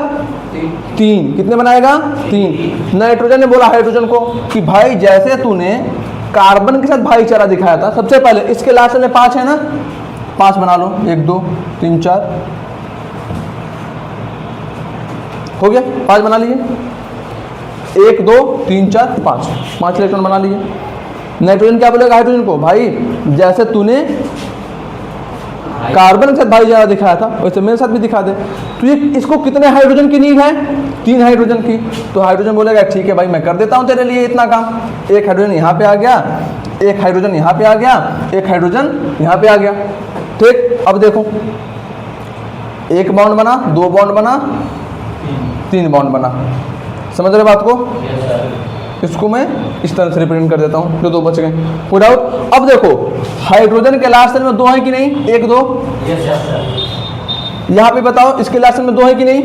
A: 3। कितने बनाएगा? 3। नाइट्रोजन ने बोला हाइड्रोजन को कि भाई जैसे तूने कार्बन के साथ भाईचारा दिखाया था, सबसे पहले इसके लास्ट में 5 है ना, 5 बना लो। 1 2 3 4 हो गया, 5 बना लिए। 1 2 3 4 5 इलेक्ट्रॉन बना लिए। नाइट्रोजन क्या बोलेगा हाइड्रोजन को? भाई जैसे तूने कार्बन के साथ भाईचारा दिखाया था वैसे मेरे साथ भी दिखा दे। तो ये इसको कितने हाइड्रोजन की नीड है? 3 हाइड्रोजन की। तो हाइड्रोजन बोलेगा ठीक है भाई मैं कर देता हूँ तेरे लिए इतना काम। एक हाइड्रोजन यहाँ पे आ गया, एक हाइड्रोजन यहाँ पे आ गया, एक हाइड्रोजन यहाँ पे आ गया। ठीक, अब देखो 1 बॉन्ड बना, 2 बॉन्ड बना, 3 बॉन्ड बना। समझ रहे बात को? इसको मैं इस तरह से रिप्रेजेंट कर देता हूँ, जो 2 बच गए। कोई डाउट? अब देखो हाइड्रोजन के लास्ट सेल में 2 है कि नहीं? 1 2। यहाँ पे बताओ इसके लास्ट सेल में 2 है कि नहीं?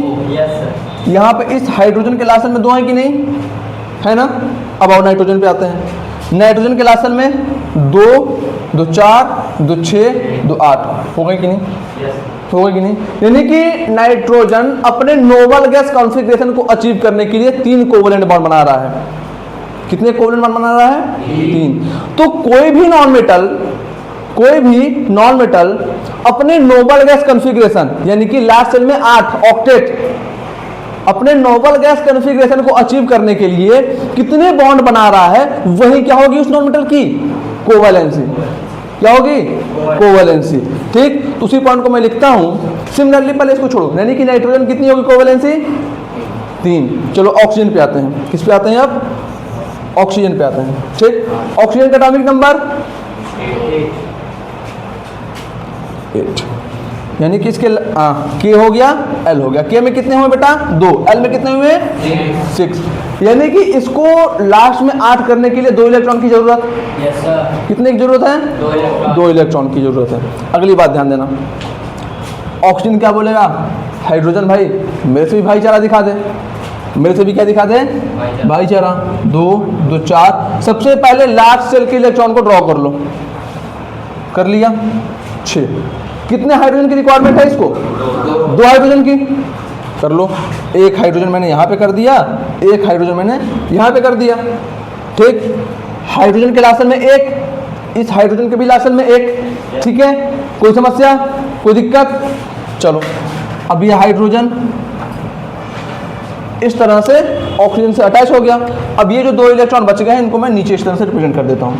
A: यहाँ पे इस हाइड्रोजन के लास्ट सेल में 2 है कि नहीं? है ना? अब आओ नाइट्रोजन पे आते हैं। नाइट्रोजन के लास्ट सेल में 2 2 4 2 6 2 8 हो गए कि नहीं? हो गए कि नहीं? यानी कि नाइट्रोजन अपने नोबल गैस कॉन्फ़िगरेशन को अचीव करने के लिए 3 कोवलेंट बॉन्ड बना रहा है। कितने कोवलेंट बॉन्ड बना रहा है? 3। तो कोई भी नॉन मेटल अपने नोबल गैस कॉन्फ़िगरेशन यानी कि लास्ट सेल में 8 ऑक्टेट अपने नोबल गैस कॉन्फ़िगरेशन को अचीव करने के लिए कितने बॉन्ड बना रहा है, वही क्या होगी उस नॉन मेटल की? कोवैलेंसी। क्या होगी? कोवैलेंसी। ठीक, तो उसी पॉइंट को मैं लिखता हूं। सिमिलरली पहले इसको छोड़ो, यानी कि नाइट्रोजन कितनी होगी कोवैलेंसी? 3। चलो ऑक्सीजन पे आते हैं। किस पे आते हैं अब? ऑक्सीजन पे आते हैं। ठीक, ऑक्सीजन का एटॉमिक नंबर 8। यानी कि इसके के हो गया, एल हो गया। के में कितने हुए बेटा? 2। एल में कितने हुए? 6। यानी कि इसको लास्ट में 8 करने के लिए 2 इलेक्ट्रॉन की जरूरत। कितने की जरूरत है? 2 इलेक्ट्रॉन की जरूरत है। अगली बात ध्यान देना, ऑक्सीजन क्या बोलेगा? हाइड्रोजन भाई मेरे से भी भाईचारा दिखा दे। मेरे से भी क्या दिखा दे? भाईचारा। 2 2 4। सबसे पहले लास्ट सेल के इलेक्ट्रॉन को ड्रॉ कर लो। कर लिया? 6। कितने हाइड्रोजन की रिक्वायरमेंट है इसको? 2 हाइड्रोजन की। कर लो। 1 हाइड्रोजन मैंने यहाँ पे कर दिया, 1 हाइड्रोजन मैंने यहाँ पे कर दिया। ठीक, हाइड्रोजन के लास्ट सेल में 1, इस हाइड्रोजन के भी लास्ट सेल में 1। ठीक है, कोई समस्या, कोई दिक्कत? चलो, अब ये हाइड्रोजन इस तरह से ऑक्सीजन से अटैच हो गया। अब ये जो 2 इलेक्ट्रॉन बच गए हैं इनको मैं नीचे इस तरह से रिप्रेजेंट कर देता हूँ।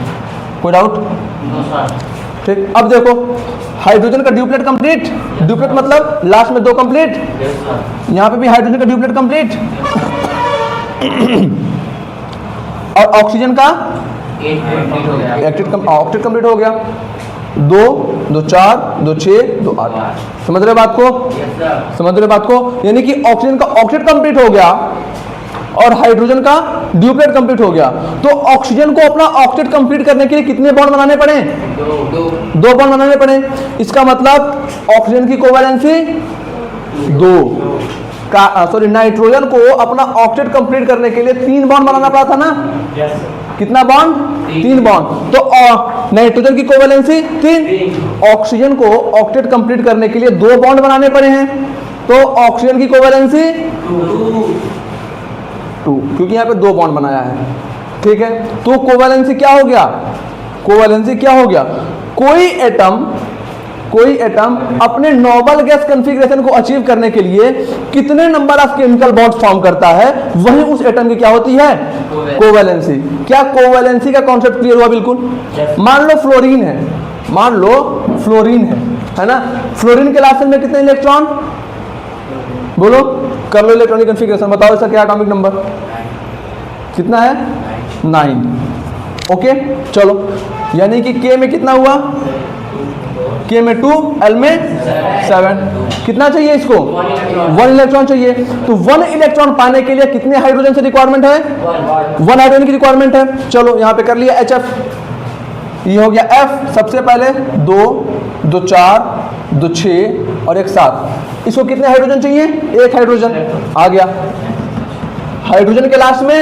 A: कोई डाउट? ठीक, अब देखो हाइड्रोजन का ड्यूप्लेट कंप्लीट। ड्यूप्लेट मतलब लास्ट में 2 कंप्लीट। यहाँ पे भी हाइड्रोजन का ड्यूप्लेट कंप्लीट। और ऑक्सीजन का ऑक्टेट कंप्लीट हो गया। 2 2 4 2 6 2 8। समझ रहे बात को? समझ रहे बात को? यानी कि ऑक्सीजन का ऑक्टेट कंप्लीट हो गया और हाइड्रोजन का ड्यूप्लेट कंप्लीट हो गया। तो ऑक्सीजन को अपना ऑक्टेट कंप्लीट करने के लिए कितने बॉन्ड बनाने पड़े? 2 बॉन्ड बनाने पड़े। इसका मतलब ऑक्सीजन की कोवैलेंसी 2 का, सॉरी नाइट्रोजन को अपना ऑक्टेट कंप्लीट करने के लिए 3 बॉन्ड बनाना पड़ा था ना? कितना बॉन्ड? 3 बॉन्ड। तो नाइट्रोजन की कोवैलेंसी 3। ऑक्सीजन को ऑक्टेट कंप्लीट करने के लिए 2 बॉन्ड बनाने पड़े हैं। तो ऑक्सीजन की कोवैलेंसी 2, क्योंकि यहाँ पे 2 बॉन्ड बनाया है। ठीक है, तो कोवैलेंसी क्या हो गया? कोवैलेंसी क्या हो गया? कोई एटम अपने नोबल गैस कॉन्फ़िगरेशन को अचीव करने के लिए कितने number of chemical bonds form करता है, वही उस एटम की क्या होती है? कोवैलेंसी। क्या कोवैलेंसी का कॉन्सेप्ट क्लियर हुआ? बिल्कुल। मान लो फ्लोरीन है, मान लो फ्लोरीन है ना? फ्लोरीन के लास्ट सेल में कितने इलेक्ट्रॉन? बोलो, कर लो इलेक्ट्रॉनिक कॉन्फ़िगरेशन, बताओ इसका क्या एटॉमिक नंबर कितना है? 9। ओके, चलो, यानी कि के में कितना हुआ? के में 2, एल में 7। कितना चाहिए इसको? 1 इलेक्ट्रॉन चाहिए। तो 1 इलेक्ट्रॉन पाने के लिए कितने हाइड्रोजन से रिक्वायरमेंट है? 1 हाइड्रोजन की रिक्वायरमेंट है। चलो यहाँ पे कर लिया HF, ये हो गया F। सबसे पहले 2 2 4 2 6 और 1 7। इसको कितने हाइड्रोजन चाहिए? 1 हाइड्रोजन आ गया। हाइड्रोजन के लास्ट में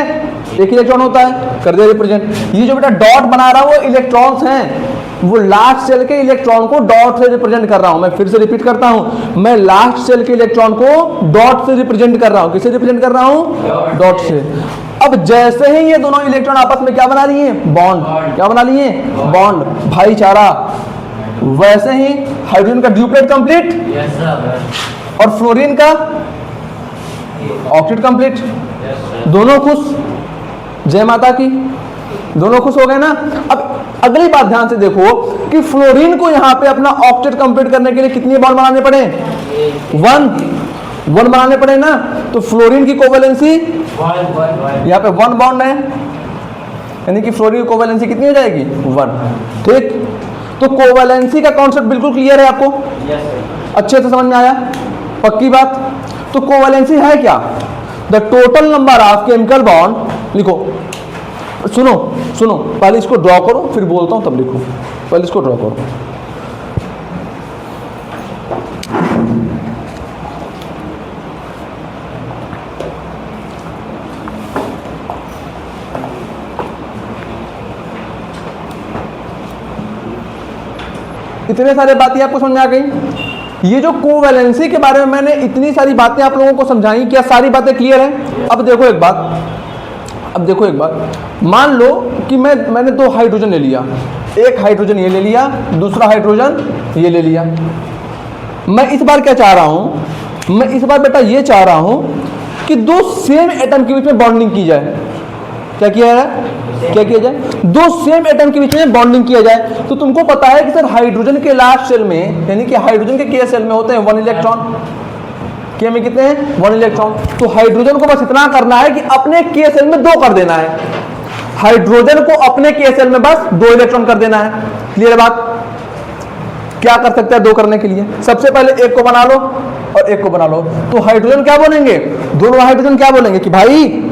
A: 1 इलेक्ट्रॉन होता है, कर दिया रिप्रेजेंट। ये जो बेटा डॉट बना रहा है वो इलेक्ट्रॉन्स हैं, वो लास्ट सेल के इलेक्ट्रॉन को डॉट से रिप्रेजेंट कर रहा हूं। मैं फिर से रिपीट करता हूं, मैं लास्ट सेल के इलेक्ट्रॉन को डॉट से रिप्रेजेंट कर रहा हूं। किससे रिप्रेजेंट कर रहा हूं? डॉट से। अब जैसे ही ये दोनों इलेक्ट्रॉन आपस में क्या बना लिए? बॉन्ड। क्या बना लिए? बॉन्ड, भाईचारा। वैसे ही हाइड्रोजन का ड्यूप्लेट कंप्लीट और फ्लोरीन का ऑक्टेट कंप्लीट। दोनों खुश, जय माता की, दोनों खुश हो गए ना? अब अगली बात ध्यान से देखो, कि फ्लोरीन को यहाँ पे अपना ऑक्टेट कंप्लीट करने के लिए कितने बॉन्ड बनाने पड़े? 1 बनाने पड़े ना। तो फ्लोरीन की कोवैलेंसी यहाँ पे 1 बॉन्ड है, यानी कि फ्लोरीन की कोवैलेंसी कितनी हो जाएगी? 1। ठीक, तो कोवैलेंसी का कॉन्सेप्ट बिल्कुल क्लियर है आपको? अच्छे से समझ में आया? पक्की बात। तो कोवैलेंसी है क्या? The total number of chemical bond, लिखो, सुनो पहले इसको ड्रॉ करो फिर बोलता हूं तब लिखो। पहले इसको ड्रॉ करो। इतने सारे बातें आपको समझ में आ गई। ये जो कोवैलेंसी के बारे में मैंने इतनी सारी बातें आप लोगों को समझाई, क्या सारी बातें क्लियर हैं? अब देखो एक बात, मान लो कि मैंने 2 हाइड्रोजन ले लिया, एक हाइड्रोजन ये ले लिया, दूसरा हाइड्रोजन ये ले लिया। मैं इस बार क्या चाह रहा हूं? मैं इस बार बेटा ये चाह रहा हूं कि 2 सेम एटम के बीच में बॉन्डिंग की जाए। क्या किया जाए? 2 सेम एटम के बीच में बॉन्डिंग किया जाए। तो तुमको पता है कि सर हाइड्रोजन के लास्ट शेल में, यानी कि हाइड्रोजन के k शेल में होते हैं 1 इलेक्ट्रॉन, k में कितने हैं? 1 इलेक्ट्रॉन। तो हाइड्रोजन को बस इतना करना है कि अपने k शेल में 2 कर देना है। हाइड्रोजन को अपने k शेल में बस 2 इलेक्ट्रॉन कर देना है। क्लियर बात? क्या कर सकते हैं 2 करने के लिए? सबसे पहले एक को बना लो और एक को बना लो। तो हाइड्रोजन क्या बोलेंगे? दोनों हाइड्रोजन क्या बोलेंगे कि भाई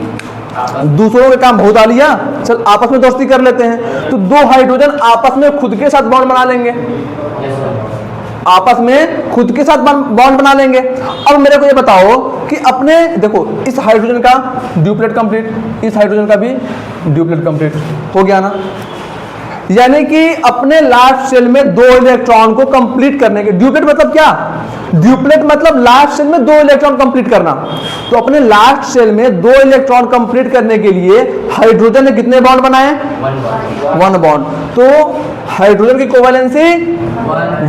A: दूसरों के काम बहुत आ लिया, चल आपस में दोस्ती कर लेते हैं। तो 2 हाइड्रोजन आपस में खुद के साथ बॉन्ड बना लेंगे, आपस में खुद के साथ बॉन्ड बना लेंगे। अब मेरे को ये बताओ कि अपने, देखो इस हाइड्रोजन का ड्यूप्लेट कंप्लीट, इस हाइड्रोजन का भी ड्यूप्लेट कंप्लीट हो गया ना। यानी कि अपने लास्ट शेल में 2 इलेक्ट्रॉन को कंप्लीट करने के, ड्यूप्लेट मतलब क्या? ड्यूप्लेट मतलब लास्ट शेल में 2 इलेक्ट्रॉन कंप्लीट करना। तो अपने लास्ट शेल में 2 इलेक्ट्रॉन कंप्लीट करने के लिए हाइड्रोजन ने कितने बॉन्ड बनाए? 1 बॉन्ड। तो हाइड्रोजन की कोवैलेंसी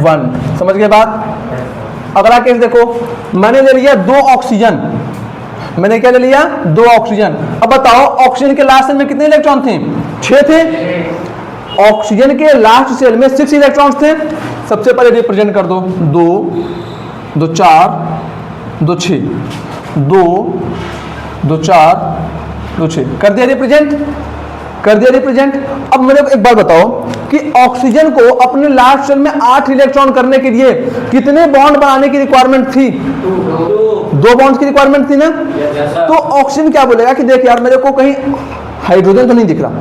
A: 1। समझ गए बात? अगला केस देखो, मैंने ले लिया 2 ऑक्सीजन। मैंने क्या ले लिया? 2 ऑक्सीजन। अब बताओ ऑक्सीजन के लास्ट शेल में कितने इलेक्ट्रॉन थे? 6 थे। ऑक्सीजन के लास्ट शेल में 6 इलेक्ट्रॉन्स थे। सबसे पहले रिप्रेजेंट कर दो, 2 2 4 2 6, 2 2 4 2 6 कर दिया रिप्रेजेंट। अब मेरे को एक बात बताओ कि ऑक्सीजन को अपने लास्ट शेल में 8 इलेक्ट्रॉन करने के लिए कितने बॉन्ड बनाने की रिक्वायरमेंट थी? 2 बॉन्ड्स की रिक्वायरमेंट थी ना। तो ऑक्सीजन क्या बोलेगा कि देख यार मेरे को कहीं हाइड्रोजन तो नहीं दिख रहा,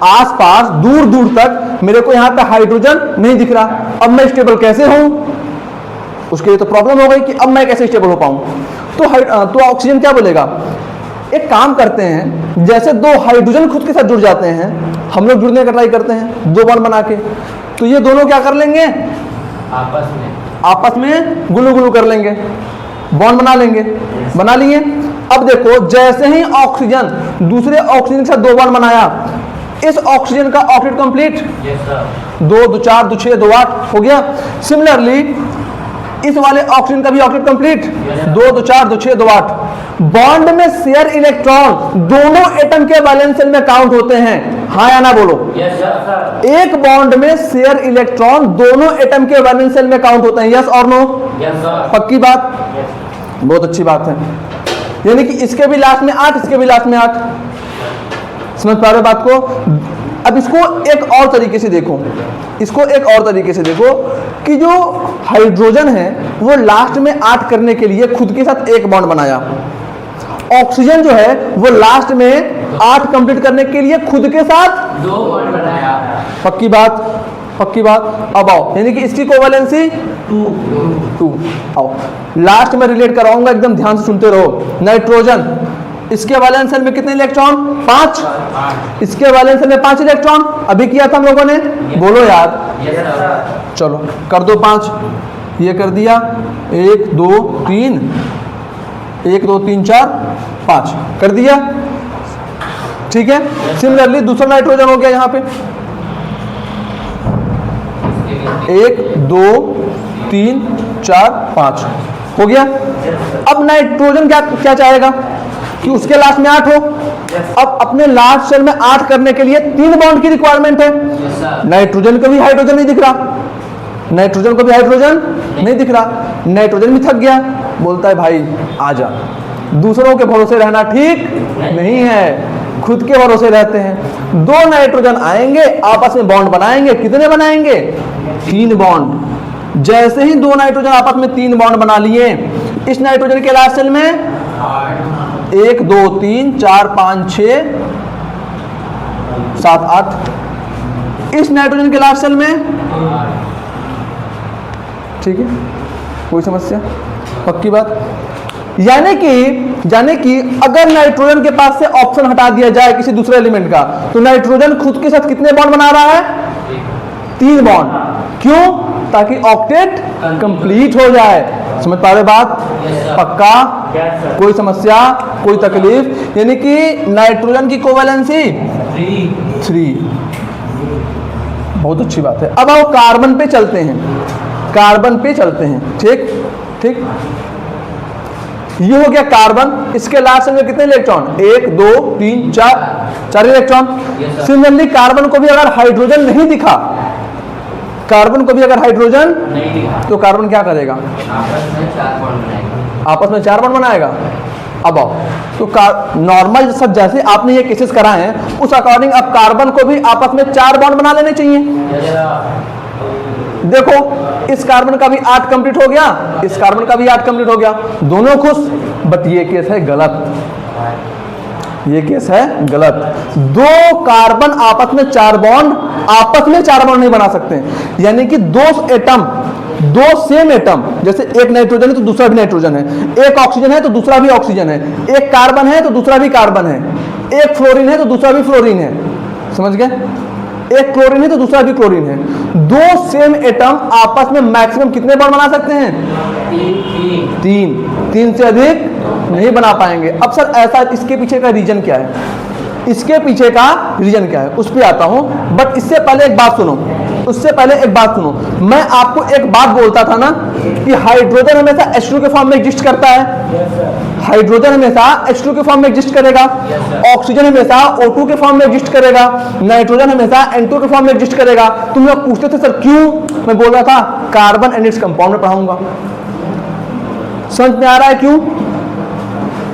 A: आसपास दूर दूर तक मेरे को यहां पे हाइड्रोजन नहीं दिख रहा। अब मैं स्टेबल कैसे हूं? उसके लिए तो प्रॉब्लम हो गई कि अब मैं कैसे स्टेबल हो पाऊं। तो ऑक्सीजन क्या बोलेगा? एक काम करते हैं, जैसे 2 हाइड्रोजन खुद के साथ जुड़ जाते हैं, हम लोग जुड़ने का ट्राई करते हैं 2 बॉन्ड बना के, तो ये दोनों क्या कर लेंगे? आपस में गुलू कर लेंगे, बॉन्ड बना लेंगे। बना लिए। अब देखो जैसे ही ऑक्सीजन दूसरे ऑक्सीजन के साथ 2 बॉन्ड बनाया, इस ऑक्सीजन का ऑक्टेट कंप्लीट 2 2 4 2 6 2 8 हो गया। सिमिलरली इस वाले ऑक्सीजन का भी ऑक्टेट कंप्लीट 2 2 4 2 6 2 8। बॉन्ड में शेयर इलेक्ट्रॉन दोनों एटम के वैलेंस शेल में काउंट होते हैं, हाँ या ना बोलो? एक बॉन्ड में शेयर इलेक्ट्रॉन दोनों एटम के वैलेंस शेल में काउंट होते हैं, यस और नो? पक्की बात? बहुत अच्छी बात है। यानी कि इसके भी लास्ट में 8, इसके भी लास्ट में 8। समझ पा रहे बात को? अब इसको एक और तरीके से देखो, कि जो हाइड्रोजन है वो लास्ट में 8 करने के लिए खुद के साथ 1 बॉन्ड बनाया। ऑक्सीजन जो है वो लास्ट में 8 कंप्लीट करने के लिए खुद के साथ
B: 2 बॉन्ड बनाया।
A: पक्की बात? अब आओ, यानी कि इसकी कोवैलेंसी 2। आओ लास्ट में रिलेट कराऊंगा, एकदम ध्यान से सुनते रहो। नाइट्रोजन, इसके वैलेंस शेल में कितने इलेक्ट्रॉन? 5। इसके वैलेंस शेल में 5 इलेक्ट्रॉन। अभी किया था हम लोगों ने, बोलो यार। चलो कर दो 5। ये कर दिया 1 2 3 1 2 3 4 5 कर दिया, ठीक है। सिमिलरली दूसरा नाइट्रोजन हो गया यहाँ पे 1 2 3 4 5 हो गया। अब नाइट्रोजन क्या चाहेगा कि उसके लास्ट में 8 हो, अब अपने लास्ट शेल में 8 करने के लिए 3 बॉन्ड की रिक्वायरमेंट है। नाइट्रोजन को भी हाइड्रोजन नहीं दिख रहा, नाइट्रोजन को भी हाइड्रोजन नहीं दिख रहा, नाइट्रोजन भी थक गया, बोलता है भाई आजा। दूसरों के भरोसे रहना ठीक नहीं है, खुद के भरोसे रहते हैं। 2 नाइट्रोजन आएंगे, आपस में बॉन्ड बनाएंगे, कितने बनाएंगे? 3 बॉन्ड। जैसे ही 2 नाइट्रोजन आपस में 3 बॉन्ड बना लिए, इस नाइट्रोजन के लास्ट शेल में 1 2 3 4 5 6 7 8, इस नाइट्रोजन के लास्ट शेल में, ठीक है, कोई समस्या? पक्की बात। यानी कि अगर नाइट्रोजन के पास से ऑप्शन हटा दिया जाए किसी दूसरे एलिमेंट का, तो नाइट्रोजन खुद के साथ कितने बॉन्ड बना रहा है? 3 बॉन्ड। क्यों? ताकि ऑक्टेट कंप्लीट हो जाए। समझ पा रहे बात? पक्का? कोई समस्या, कोई तकलीफ? यानी कि नाइट्रोजन की कोवैलेंसी 3। बहुत अच्छी बात है। अब आओ कार्बन पे चलते हैं, कार्बन पे चलते हैं। ठीक ठीक, ये हो गया कार्बन। इसके लास्ट में कितने इलेक्ट्रॉन? 1 2 3 4 इलेक्ट्रॉन। सिमिलरली कार्बन को भी अगर हाइड्रोजन नहीं दिखा, कार्बन को भी अगर हाइड्रोजन नहीं दिखा, तो कार्बन क्या करेगा? आपस में 4 बॉन्ड बनाएगा। अब आओ, तो नॉर्मल सब जैसे आपने ये केसेस कराए हैं, उस अकॉर्डिंग अब कार्बन को भी आपस में 4 बॉन्ड बना लेने चाहिए। देखो, इस कार्बन का भी 8 कंप्लीट हो गया, इस कार्बन का भी 8 कंप्लीट हो गया, दोनों खुश। बट ये केस है गलत, ये केस है गलत। 2 कार्बन आपस में 4 बॉन्ड, आपस में 4 बॉन्ड नहीं बना सकते। यानी कि 2 एटम, 2 सेम एटम, जैसे एक नाइट्रोजन है तो दूसरा भी नाइट्रोजन है, एक ऑक्सीजन है तो दूसरा भी ऑक्सीजन है, एक कार्बन है तो दूसरा भी कार्बन है, एक फ्लोरीन है तो दूसरा भी फ्लोरीन है। समझ गए? एक क्लोरीन है तो दूसरा भी क्लोरीन है। 2 सेम एटम आपस में मैक्सिमम कितने बॉन्ड बना सकते हैं? 3 से अधिक नहीं बना पाएंगे। अब सर ऐसा, इसके पीछे का रीजन क्या है? इसके पीछे का रीजन क्या है, उस पर आता हूं। बट इससे पहले एक बात सुनो, उससे पहले एक बात सुनो। मैं आपको एक बात बोलता था ना कि हाइड्रोजन हमेशा H2 के फॉर्म में एग्जिस्ट करता है। हाइड्रोजन हमेशा H2 के फॉर्म में एग्जिस्ट करेगा, ऑक्सीजन हमेशा O2 के फॉर्म में एग्जिस्ट करेगा, नाइट्रोजन हमेशा N2 के फॉर्म में एग्जिस्ट करेगा। तुम लोग पूछते थे सर क्यों? मैं बोल रहा था कार्बन एंड इट्स कंपाउंड में पढ़ाऊंगा। समझ में आ रहा है क्यों?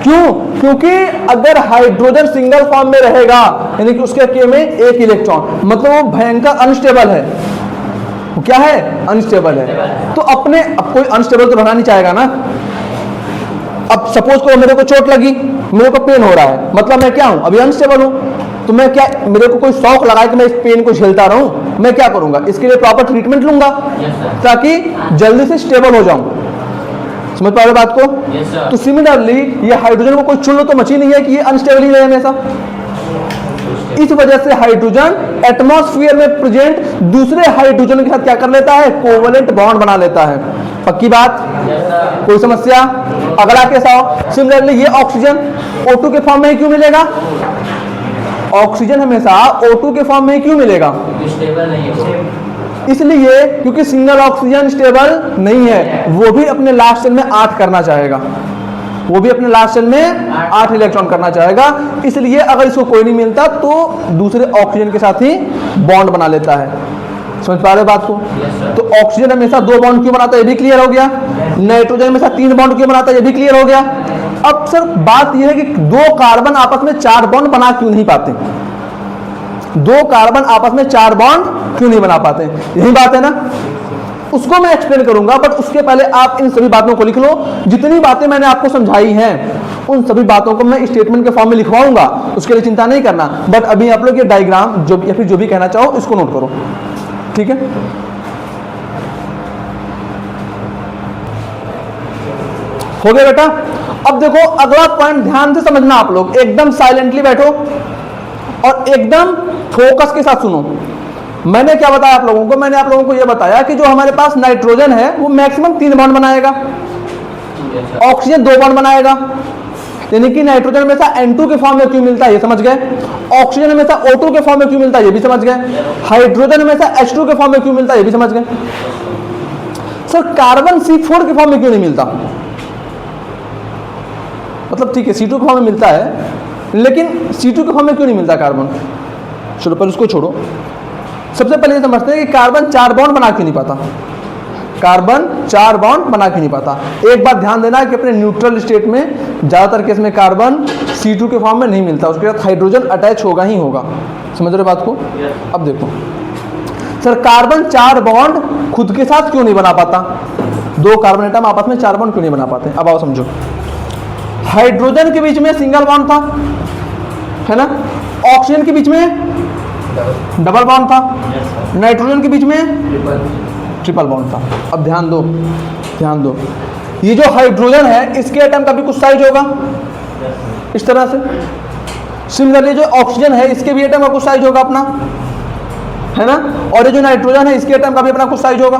A: क्यों? क्योंकि अगर हाइड्रोजन सिंगल फॉर्म में रहेगा, यानी कि उसके के में 1 इलेक्ट्रॉन, मतलब वो भयंकर अनस्टेबल है। वो क्या है? अनस्टेबल है। तो अपने, अब कोई अनस्टेबल तो रहना नहीं चाहेगा ना। अब सपोज करो मेरे को चोट लगी, मेरे को पेन हो रहा है, मतलब मैं क्या हूं? अभी अनस्टेबल हूं। तो मैं क्या, मेरे को कोई शौक लगा कि मैं इस पेन को झेलता रहूं, मैं क्या करूंगा? इसके लिए प्रॉपर ट्रीटमेंट लूंगा ताकि जल्दी से स्टेबल हो जाऊं। समझ पा रहे बात को? तो सिमिलरली ये हाइड्रोजन को कोई चुन लो तो मची नहीं है कि ये अनस्टेबल ही रहे हमेशा। इस वजह से हाइड्रोजन एटमॉस्फेयर में प्रेजेंट दूसरे हाइड्रोजन के साथ क्या कर लेता है? कोवेलेंट बॉन्ड बना लेता है। पक्की बात? कोई समस्या? अगला केस आओ। सिमिलरली ये ऑक्सीजन O2 के फॉर्म में क्यों मिलेगा? ऑक्सीजन हमेशा O2 के फॉर्म में क्यों मिलेगा? स्टेबल नहीं है। इसलिए क्योंकि सिंगल ऑक्सीजन स्टेबल नहीं है। वो भी अपने लास्ट शेल में 8 करना चाहेगा, वो भी अपने लास्ट शेल में 8 इलेक्ट्रॉन करना चाहेगा। इसलिए अगर इसको कोई नहीं मिलता तो दूसरे ऑक्सीजन के साथ ही बॉन्ड बना लेता है। समझ पा रहे बात को? तो ऑक्सीजन हमेशा 2 बॉन्ड क्यों बनाता है, ये भी क्लियर हो गया। नाइट्रोजन हमेशा 3 बॉन्ड क्यों बनाता है, ये भी क्लियर हो गया। अब सर बात यह है कि 2 कार्बन आपस में 4 बॉन्ड बना क्यों नहीं पाते? 2 कार्बन आपस में 4 बॉन्ड क्यों नहीं बना पाते? यही बात है ना, उसको मैं एक्सप्लेन करूंगा। बट उसके पहले आप इन सभी बातों को लिख लो। जितनी बातें मैंने आपको समझाई हैं उन सभी बातों को मैं स्टेटमेंट के फॉर्म में लिखवाऊंगा, उसके लिए चिंता नहीं करना। बट अभी आप लोग ये डायग्राम जो या फिर जो भी कहना चाहो इसको नोट करो, ठीक है? हो गया बेटा? अब देखो अगला पॉइंट ध्यान से समझना, आप लोग एकदम साइलेंटली बैठो और एकदम फोकस के साथ सुनो। मैंने क्या बताया आप लोगों को? मैंने आप लोगों को यह बताया कि जो हमारे पास नाइट्रोजन है वो मैक्सिमम 3 बॉन्ड बनाएगा, ऑक्सीजन 2 बॉन्ड बनाएगा। यानी कि नाइट्रोजन हमेशा N2 के फॉर्म में क्यों मिलता है ये समझ गए, ऑक्सीजन हमेशा O2 के फॉर्म में क्यों मिलता है ये भी समझ गए, हाइड्रोजन हमेशा H2 के फॉर्म में क्यों मिलता है ये भी समझ गए। सर कार्बन C4 के फॉर्म में क्यों नहीं मिलता? मतलब ठीक है C2 के फॉर्म में मिलता है, लेकिन C2 के फॉर्म में क्यों नहीं मिलता कार्बन? चलो पर उसको छोड़ो, सबसे पहले ये समझते हैं कि कार्बन 4 बॉन्ड बना क्यों नहीं पाता। कार्बन 4 बॉन्ड बना क्यों नहीं पाता। एक बात ध्यान देना कि अपने न्यूट्रल स्टेट में ज़्यादातर केस में कार्बन C2 के फॉर्म में नहीं मिलता, उसके साथ हाइड्रोजन अटैच होगा ही होगा। समझ रहे बात को? अब देखो सर, कार्बन 4 बॉन्ड खुद के साथ क्यों नहीं बना पाता? 2 कार्बन एटम आपस में 4 बॉन्ड क्यों नहीं बना पाते? अब आओ समझो। हाइड्रोजन के बीच में सिंगल बॉन्ड था, है ना। ऑक्सीजन के बीच में डबल बॉन्ड था, नाइट्रोजन के बीच में ट्रिपल बॉन्ड था। अब ध्यान दो, ध्यान दो, ये जो हाइड्रोजन है इसके एटम का भी कुछ साइज होगा इस तरह से। सिमिलरली जो ऑक्सीजन है इसके भी एटम का कुछ साइज होगा अपना, है ना। और ये जो नाइट्रोजन है इसके एटम का भी अपना कुछ साइज होगा।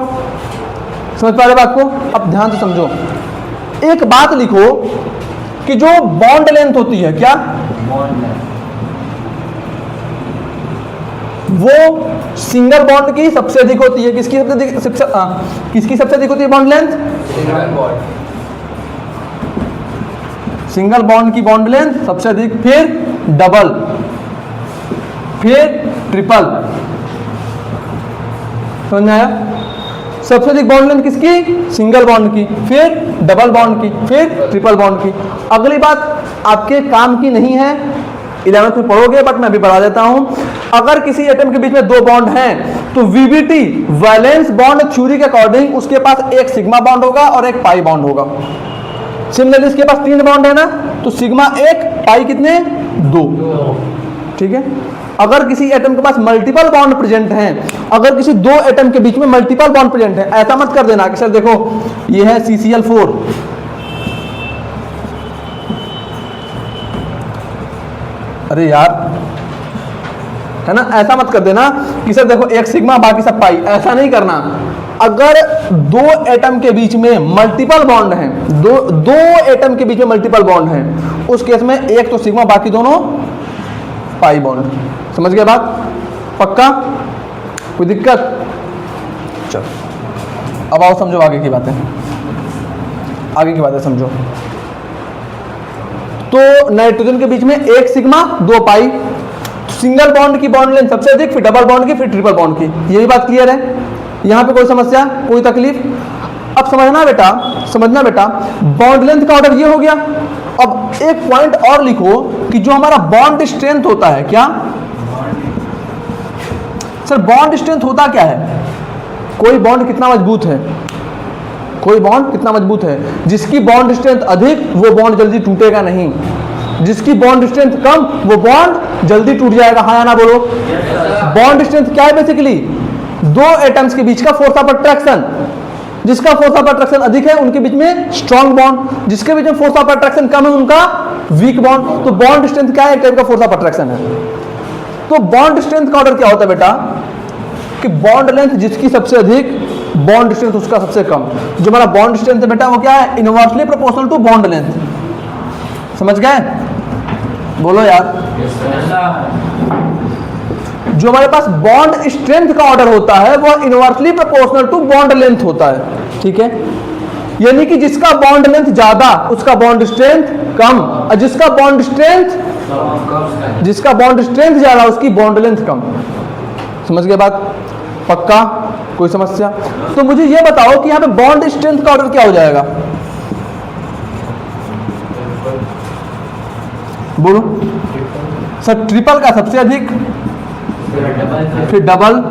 A: समझ पा रहे बात को? अब ध्यान से समझो, एक बात लिखो कि जो बॉन्ड लेंथ होती है, क्या वो सिंगल बॉन्ड की सबसे अधिक होती है? किसकी सबसे अधिक? किसकी सबसे अधिक होती है बॉन्ड लेंथ? सिंगल बॉन्ड की बॉन्ड लेंथ सबसे अधिक, फिर डबल, फिर ट्रिपल। समझ में आया? सबसे अधिक बॉन्ड लेंथ किसकी? सिंगल बॉन्ड की, फिर डबल बॉन्ड की, फिर ट्रिपल बॉन्ड की। अगली बात आपके काम की नहीं है, 11th में पढ़ोगे, बट मैं अभी बढ़ा देता हूं। अगर किसी एटम के बीच में 2 बॉन्ड हैं तो VBT वैलेंस बॉन्ड थ्योरी के अकॉर्डिंग उसके पास एक सिग्मा बॉन्ड होगा और एक पाई बॉन्ड होगा। सिमिलरली इसके पास 3 बॉन्ड है ना, तो सिग्मा 1 पाई कितने? 2। ठीक है। अगर किसी एटम के पास मल्टीपल बॉन्ड प्रेजेंट हैं, अगर किसी 2 एटम के बीच में मल्टीपल बॉन्ड प्रेजेंट है, ऐसा मत कर देना कि सर देखो ये है CCl4, अरे यार, है ना, ऐसा मत कर देना कि सर देखो एक सिग्मा बाकी सब पाई, ऐसा नहीं करना। अगर 2 एटम के बीच में मल्टीपल बॉन्ड हैं, दो एटम के बीच में मल्टीपल बॉन्ड हैं, उस केस में एक तो सिग्मा बाकी दोनों पाई बॉन्ड। समझ गए बात? पक्का? कोई दिक्कत? चलो अब आओ समझो आगे की बातें, आगे की बातें समझो। तो नाइट्रोजन के बीच में एक सिग्मा 2 पाई, सिंगल बॉन्ड की बॉन्ड लेंथ सबसे अधिक, फिर डबल बॉन्ड की, फिर ट्रिपल बॉन्ड की। यही बात क्लियर है? यहां पे कोई समस्या, कोई तकलीफ? अब समझना बेटा, समझना बेटा, बॉन्ड लेंथ का ऑर्डर ये हो गया। अब एक पॉइंट और लिखो कि जो हमारा बॉन्ड स्ट्रेंथ होता है, क्या सर बॉन्ड स्ट्रेंथ होता क्या है? कोई बॉन्ड कितना मजबूत है, कोई बॉन्ड कितना मजबूत है? जिसकी बॉन्ड स्ट्रेंथ अधिक वो बॉन्ड जल्दी टूटेगा नहीं, जिसकी बॉन्ड स्ट्रेंथ कम वो बॉन्ड जल्दी टूट जाएगा। हाँ या ना बोलो? बॉन्ड स्ट्रेंथ क्या है? बेसिकली 2 एटम्स के बीच का फोर्स ऑफ अट्रैक्शन। जिसका फोर्स ऑफ अट्रैक्शन अधिक है उनके बीच में स्ट्रॉन्ग बॉन्ड, जिसके बीच में फोर्स ऑफ अट्रैक्शन कम है उनका वीक बॉन्ड। तो बॉन्ड स्ट्रेंथ क्या है? एक टाइप का फोर्स ऑफ अट्रैक्शन है। तो बॉन्ड स्ट्रेंथ का ऑर्डर क्या होता है बेटा? कि बॉन्ड लेंथ जिसकी सबसे अधिक, बॉन्ड स्ट्रेंथ उसका सबसे कम। जो हमारा बॉन्ड स्ट्रेंथ है बेटा वो क्या है? Inversely proportional to bond length. समझ गए? बोलो यार। जो हमारे पास बॉन्ड स्ट्रेंथ का ऑर्डर होता है वो inversely proportional to bond length होता है। ठीक है, यानी कि जिसका बॉन्ड लेंथ ज्यादा उसका बॉन्ड स्ट्रेंथ कम, और जिसका बॉन्ड स्ट्रेंथ ज्यादा उसकी बॉन्ड लेंथ कम। समझ गए बात? पक्का? कोई समस्या? तो मुझे ये बताओ कि यहां पे बॉन्ड स्ट्रेंथ का ऑर्डर क्या हो जाएगा? बोलो सर। ट्रिपल का सबसे अधिक, फिर डबल,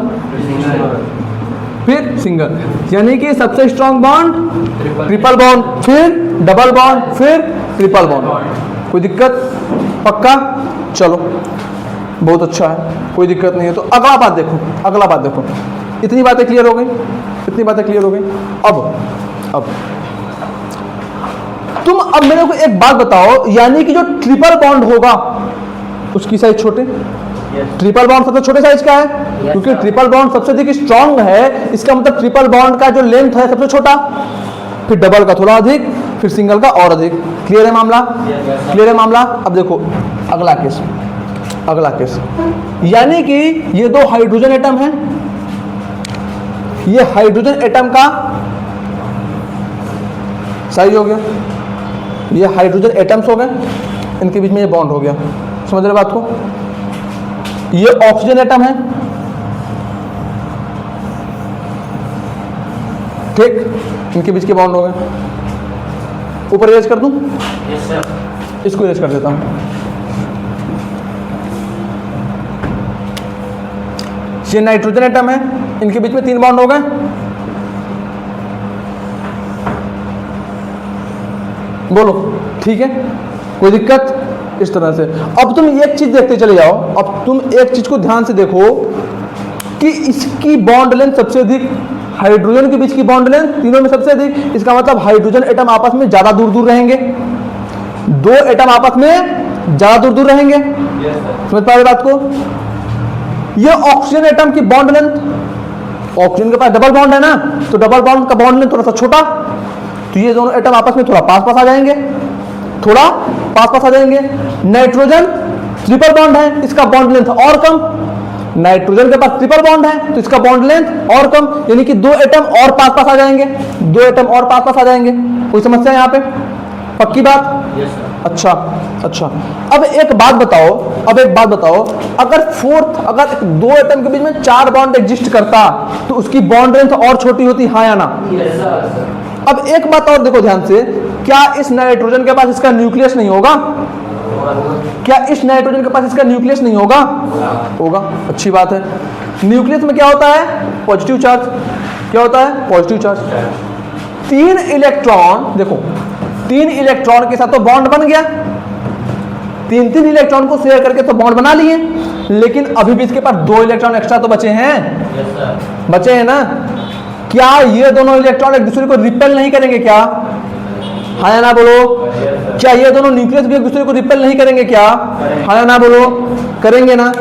A: फिर सिंगल, यानी कि सबसे स्ट्रॉन्ग बॉन्ड ट्रिपल बॉन्ड, फिर डबल बॉन्ड, फिर ट्रिपल बॉन्ड। कोई दिक्कत? पक्का? चलो बहुत अच्छा है, कोई दिक्कत नहीं है। तो अगला बात देखो, अगला बात देखो। इतनी बातें क्लियर हो गई, इतनी बातें क्लियर हो गई। अब तुम अब मेरे को एक बात बताओ, यानी कि जो ट्रिपल बॉन्ड होगा उसकी साइज छोटे, ट्रिपल बॉन्ड सबसे छोटे साइज का है, क्योंकि ट्रिपल बॉन्ड सबसे अधिक स्ट्रॉन्ग है, इसका मतलब ट्रिपल बॉन्ड का जो लेंथ है सबसे छोटा, फिर डबल का थोड़ा अधिक, फिर सिंगल का और अधिक। क्लियर है मामला? क्लियर है मामला? अब देखो अगला केस, अगला केस, यानी कि ये 2 हाइड्रोजन एटम है, ये हाइड्रोजन एटम का साइज हो गया, ये हाइड्रोजन एटम्स हो गए, इनके बीच में ये बॉन्ड हो गया। समझ रहे बात को? ये ऑक्सीजन एटम है, ठीक, इनके बीच के बॉन्ड हो गए। ऊपर इरेज कर दूं?
B: Yes sir.
A: इसको इरेज कर देता हूं। ये नाइट्रोजन एटम है, इनके बीच में 3 बॉन्ड हो गए। बोलो ठीक है, कोई दिक्कत? इस तरह से अब तुम एक चीज देखते चले जाओ। अब तुम एक चीज को ध्यान से देखो कि इसकी बॉन्ड लेंथ सबसे अधिक, हाइड्रोजन के बीच की बॉन्ड लेंथ तीनों में सबसे अधिक। इसका मतलब हाइड्रोजन एटम आपस में ज्यादा दूर दूर रहेंगे, 2 एटम आपस में ज्यादा दूर दूर रहेंगे। समझ पा रहे बात को? ये ऑक्सीजन एटम की बॉन्ड लेंथ, ऑक्सीजन के पास डबल बॉन्ड है ना, तो डबल बॉन्ड का बॉन्ड लेंथ थोड़ा सा छोटा, तो ये दोनों एटम आपस में थोड़ा पास पास आ जाएंगे, थोड़ा पास पास आ जाएंगे। नाइट्रोजन ट्रिपल बॉन्ड है, इसका बॉन्ड लेंथ और कम। नाइट्रोजन के पास ट्रिपल बॉन्ड है तो इसका बॉन्ड लेंथ और कम, यानी कि 2 एटम और पास पास आ जाएंगे, 2 एटम और पास पास आ जाएंगे। कोई समस्या है यहाँ पे? पक्की बात?
B: Yes sir.
A: अच्छा अच्छा, अब एक बात बताओ, अगर 2 एटम के बीच में 4 बॉन्ड एग्जिस्ट करता तो उसकी बॉन्ड लेंथ और छोटी होती, हाँ या ना?
B: Yes sir.
A: अब एक बात और देखो ध्यान से, क्या इस नाइट्रोजन के पास इसका न्यूक्लियस नहीं होगा? क्या इस नाइट्रोजन के पास इसका न्यूक्लियस नहीं होगा? होगा, अच्छी बात है। न्यूक्लियस में क्या होता है? Positive charge. क्या होता है? Positive charge. 3 इलेक्ट्रॉन, देखो 3 इलेक्ट्रॉन के साथ तो बॉन्ड बन गया, 3 इलेक्ट्रॉन को शेयर करके तो बॉन्ड बना लिए, लेकिन अभी भी इसके पास 2 इलेक्ट्रॉन एक्स्ट्रा तो बचे हैं।
B: Yes sir.
A: बचे हैं ना? क्या ये दोनों इलेक्ट्रॉन एक दूसरे को रिपेल नहीं करेंगे क्या? हाँ या ना बोलो? क्या ये दोनों न्यूक्लियस भी एक दूसरे को रिपेल नहीं करेंगे क्या? हाँ या ना बोलो? करेंगे ना?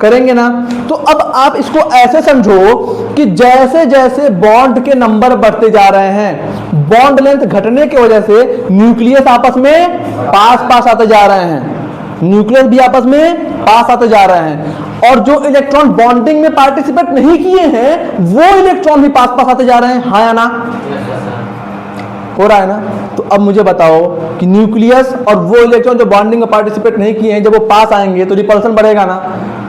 A: करेंगे ना? तो अब आप इसको ऐसे समझो कि जैसे जैसे बॉन्ड के नंबर बढ़ते जा रहे हैं, बॉन्ड लेंथ घटने की वजह से न्यूक्लियस आपस में पास पास आते जा रहे हैं, न्यूक्लियस भी आपस में पास आते जा रहे हैं, और जो इलेक्ट्रॉन बॉन्डिंग में पार्टिसिपेट नहीं किए हैं वो इलेक्ट्रॉन भी पास पास आते जा रहे हैं। हाँ या ना? हो रहा है ना? तो अब मुझे बताओ कि न्यूक्लियस और वो इलेक्ट्रॉन जो बॉन्डिंग में पार्टिसिपेट नहीं किए हैं, जब वो पास आएंगे तो रिपल्सन बढ़ेगा ना,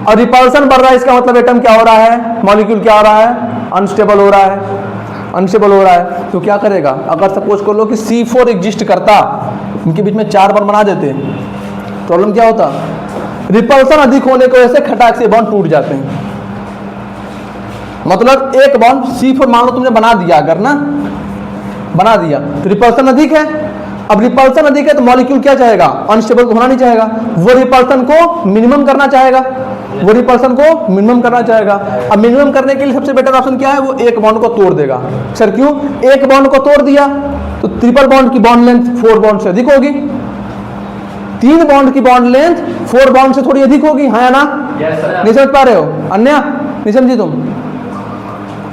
A: और रिपल्सन बढ़ रहा है, इसका मतलब एटम क्या हो रहा है? मॉलिक्यूल क्या हो रहा है? अनस्टेबल हो रहा है, अनस्टेबल हो रहा है। तो क्या करेगा? अगर सपोज कर लो कि C4 एग्जिस्ट करता, इनके बीच में 4 बॉन्ड बना देते, प्रॉब्लम क्या होता? रिपल्सन अधिक होने की वजह से खटाक से बॉन्ड टूट जाते हैं। मतलब एक बॉन्ड C4 मान लो तुमने बना दिया, अगर ना बना दिया तो रिपल्सन अधिक है। अब रिपल्सन अधिक है तो मॉलिक्यूल क्या चाहेगा? अनस्टेबल होना नहीं चाहेगा, वो रिपल्सन को मिनिमम करना चाहेगा, वो रिपल्सन को मिनिमम करना चाहेगा। अब मिनिमम करने के लिए सबसे बेटर ऑप्शन क्या है? वो एक बॉन्ड को तोड़ देगा। सर क्यों? एक बॉन्ड को तोड़ दिया तो ट्रिपल बॉन्ड की बॉन्ड लेंथ 4 बॉन्ड से अधिक होगी, 3 बॉन्ड की बॉन्ड लेंथ 4 बॉन्ड से थोड़ी अधिक होगी। हाँ या ना? नहीं समझ पा रहे हो? अन्या नहीं समझी तुम?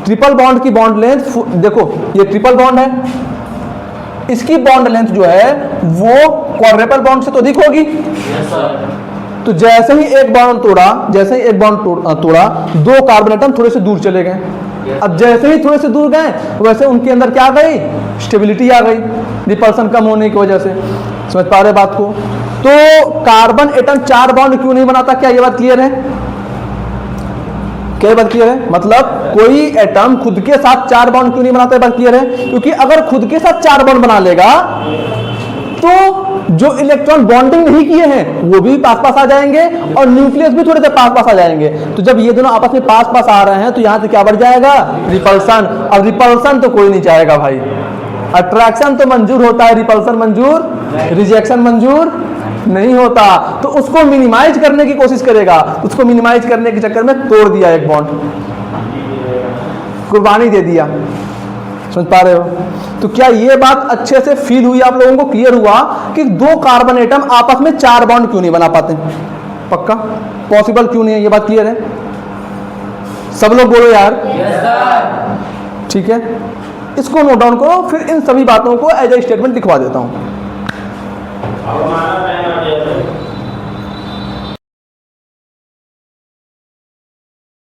A: ट्रिपल बॉन्ड की बॉन्ड लेंथ, देखो ये ट्रिपल बॉन्ड है, इसकी बॉन्ड लेंथ जो है वो क्वाड्रपल बॉन्ड से तो अधिक होगी। तो जैसे ही एक बॉन्ड तोड़ा, जैसे ही एक बॉन्ड तोड़ा, 2 कार्बन एटम थोड़े से दूर चले गए। अब जैसे ही थोड़े से दूर गए वैसे उनके अंदर क्या आ गई? स्टेबिलिटी आ गई, रिपल्सन कम होने की वजह से। समझ पा रहे बात को? तो कार्बन एटम 4 बॉन्ड क्यों नहीं बनाता? क्या ये बात क्लियर है? क्या बात क्लियर है? मतलब कोई एटम खुद के साथ 4 बॉन्ड क्यों नहीं बनाता? बात क्लियर है? क्योंकि अगर खुद के साथ 4 बॉन्ड बना लेगा तो जो इलेक्ट्रॉन बॉन्डिंग नहीं किए हैं वो भी पास पास आ जाएंगे और न्यूक्लियस भी थोड़े से पास पास आ जाएंगे। तो जब ये दोनों आपस में पास पास आ रहे हैं तो यहां से क्या बढ़ जाएगा? रिपल्सन। अब रिपल्सन तो कोई नहीं चाहेगा भाई, अट्रैक्शन तो मंजूर होता है, रिपल्सन मंजूर, रिजेक्शन मंजूर नहीं होता। तो उसको मिनिमाइज करने की कोशिश करेगा, उसको मिनिमाइज करने के चक्कर में तोड़ दिया एक बॉन्ड, कुर्बानी दे दिया। समझ पा रहे हो? तो क्या ये बात अच्छे से फील हुई आप लोगों को? क्लियर हुआ कि 2 कार्बन एटम आपस में 4 बॉन्ड क्यों नहीं बना पाते? पक्का पॉसिबल क्यों नहीं है? ये बात क्लियर है? सब लोग बोलो यार। ठीक है, इसको नोट डाउन करो, फिर इन सभी बातों को एज ए स्टेटमेंट लिखवा देता हूं।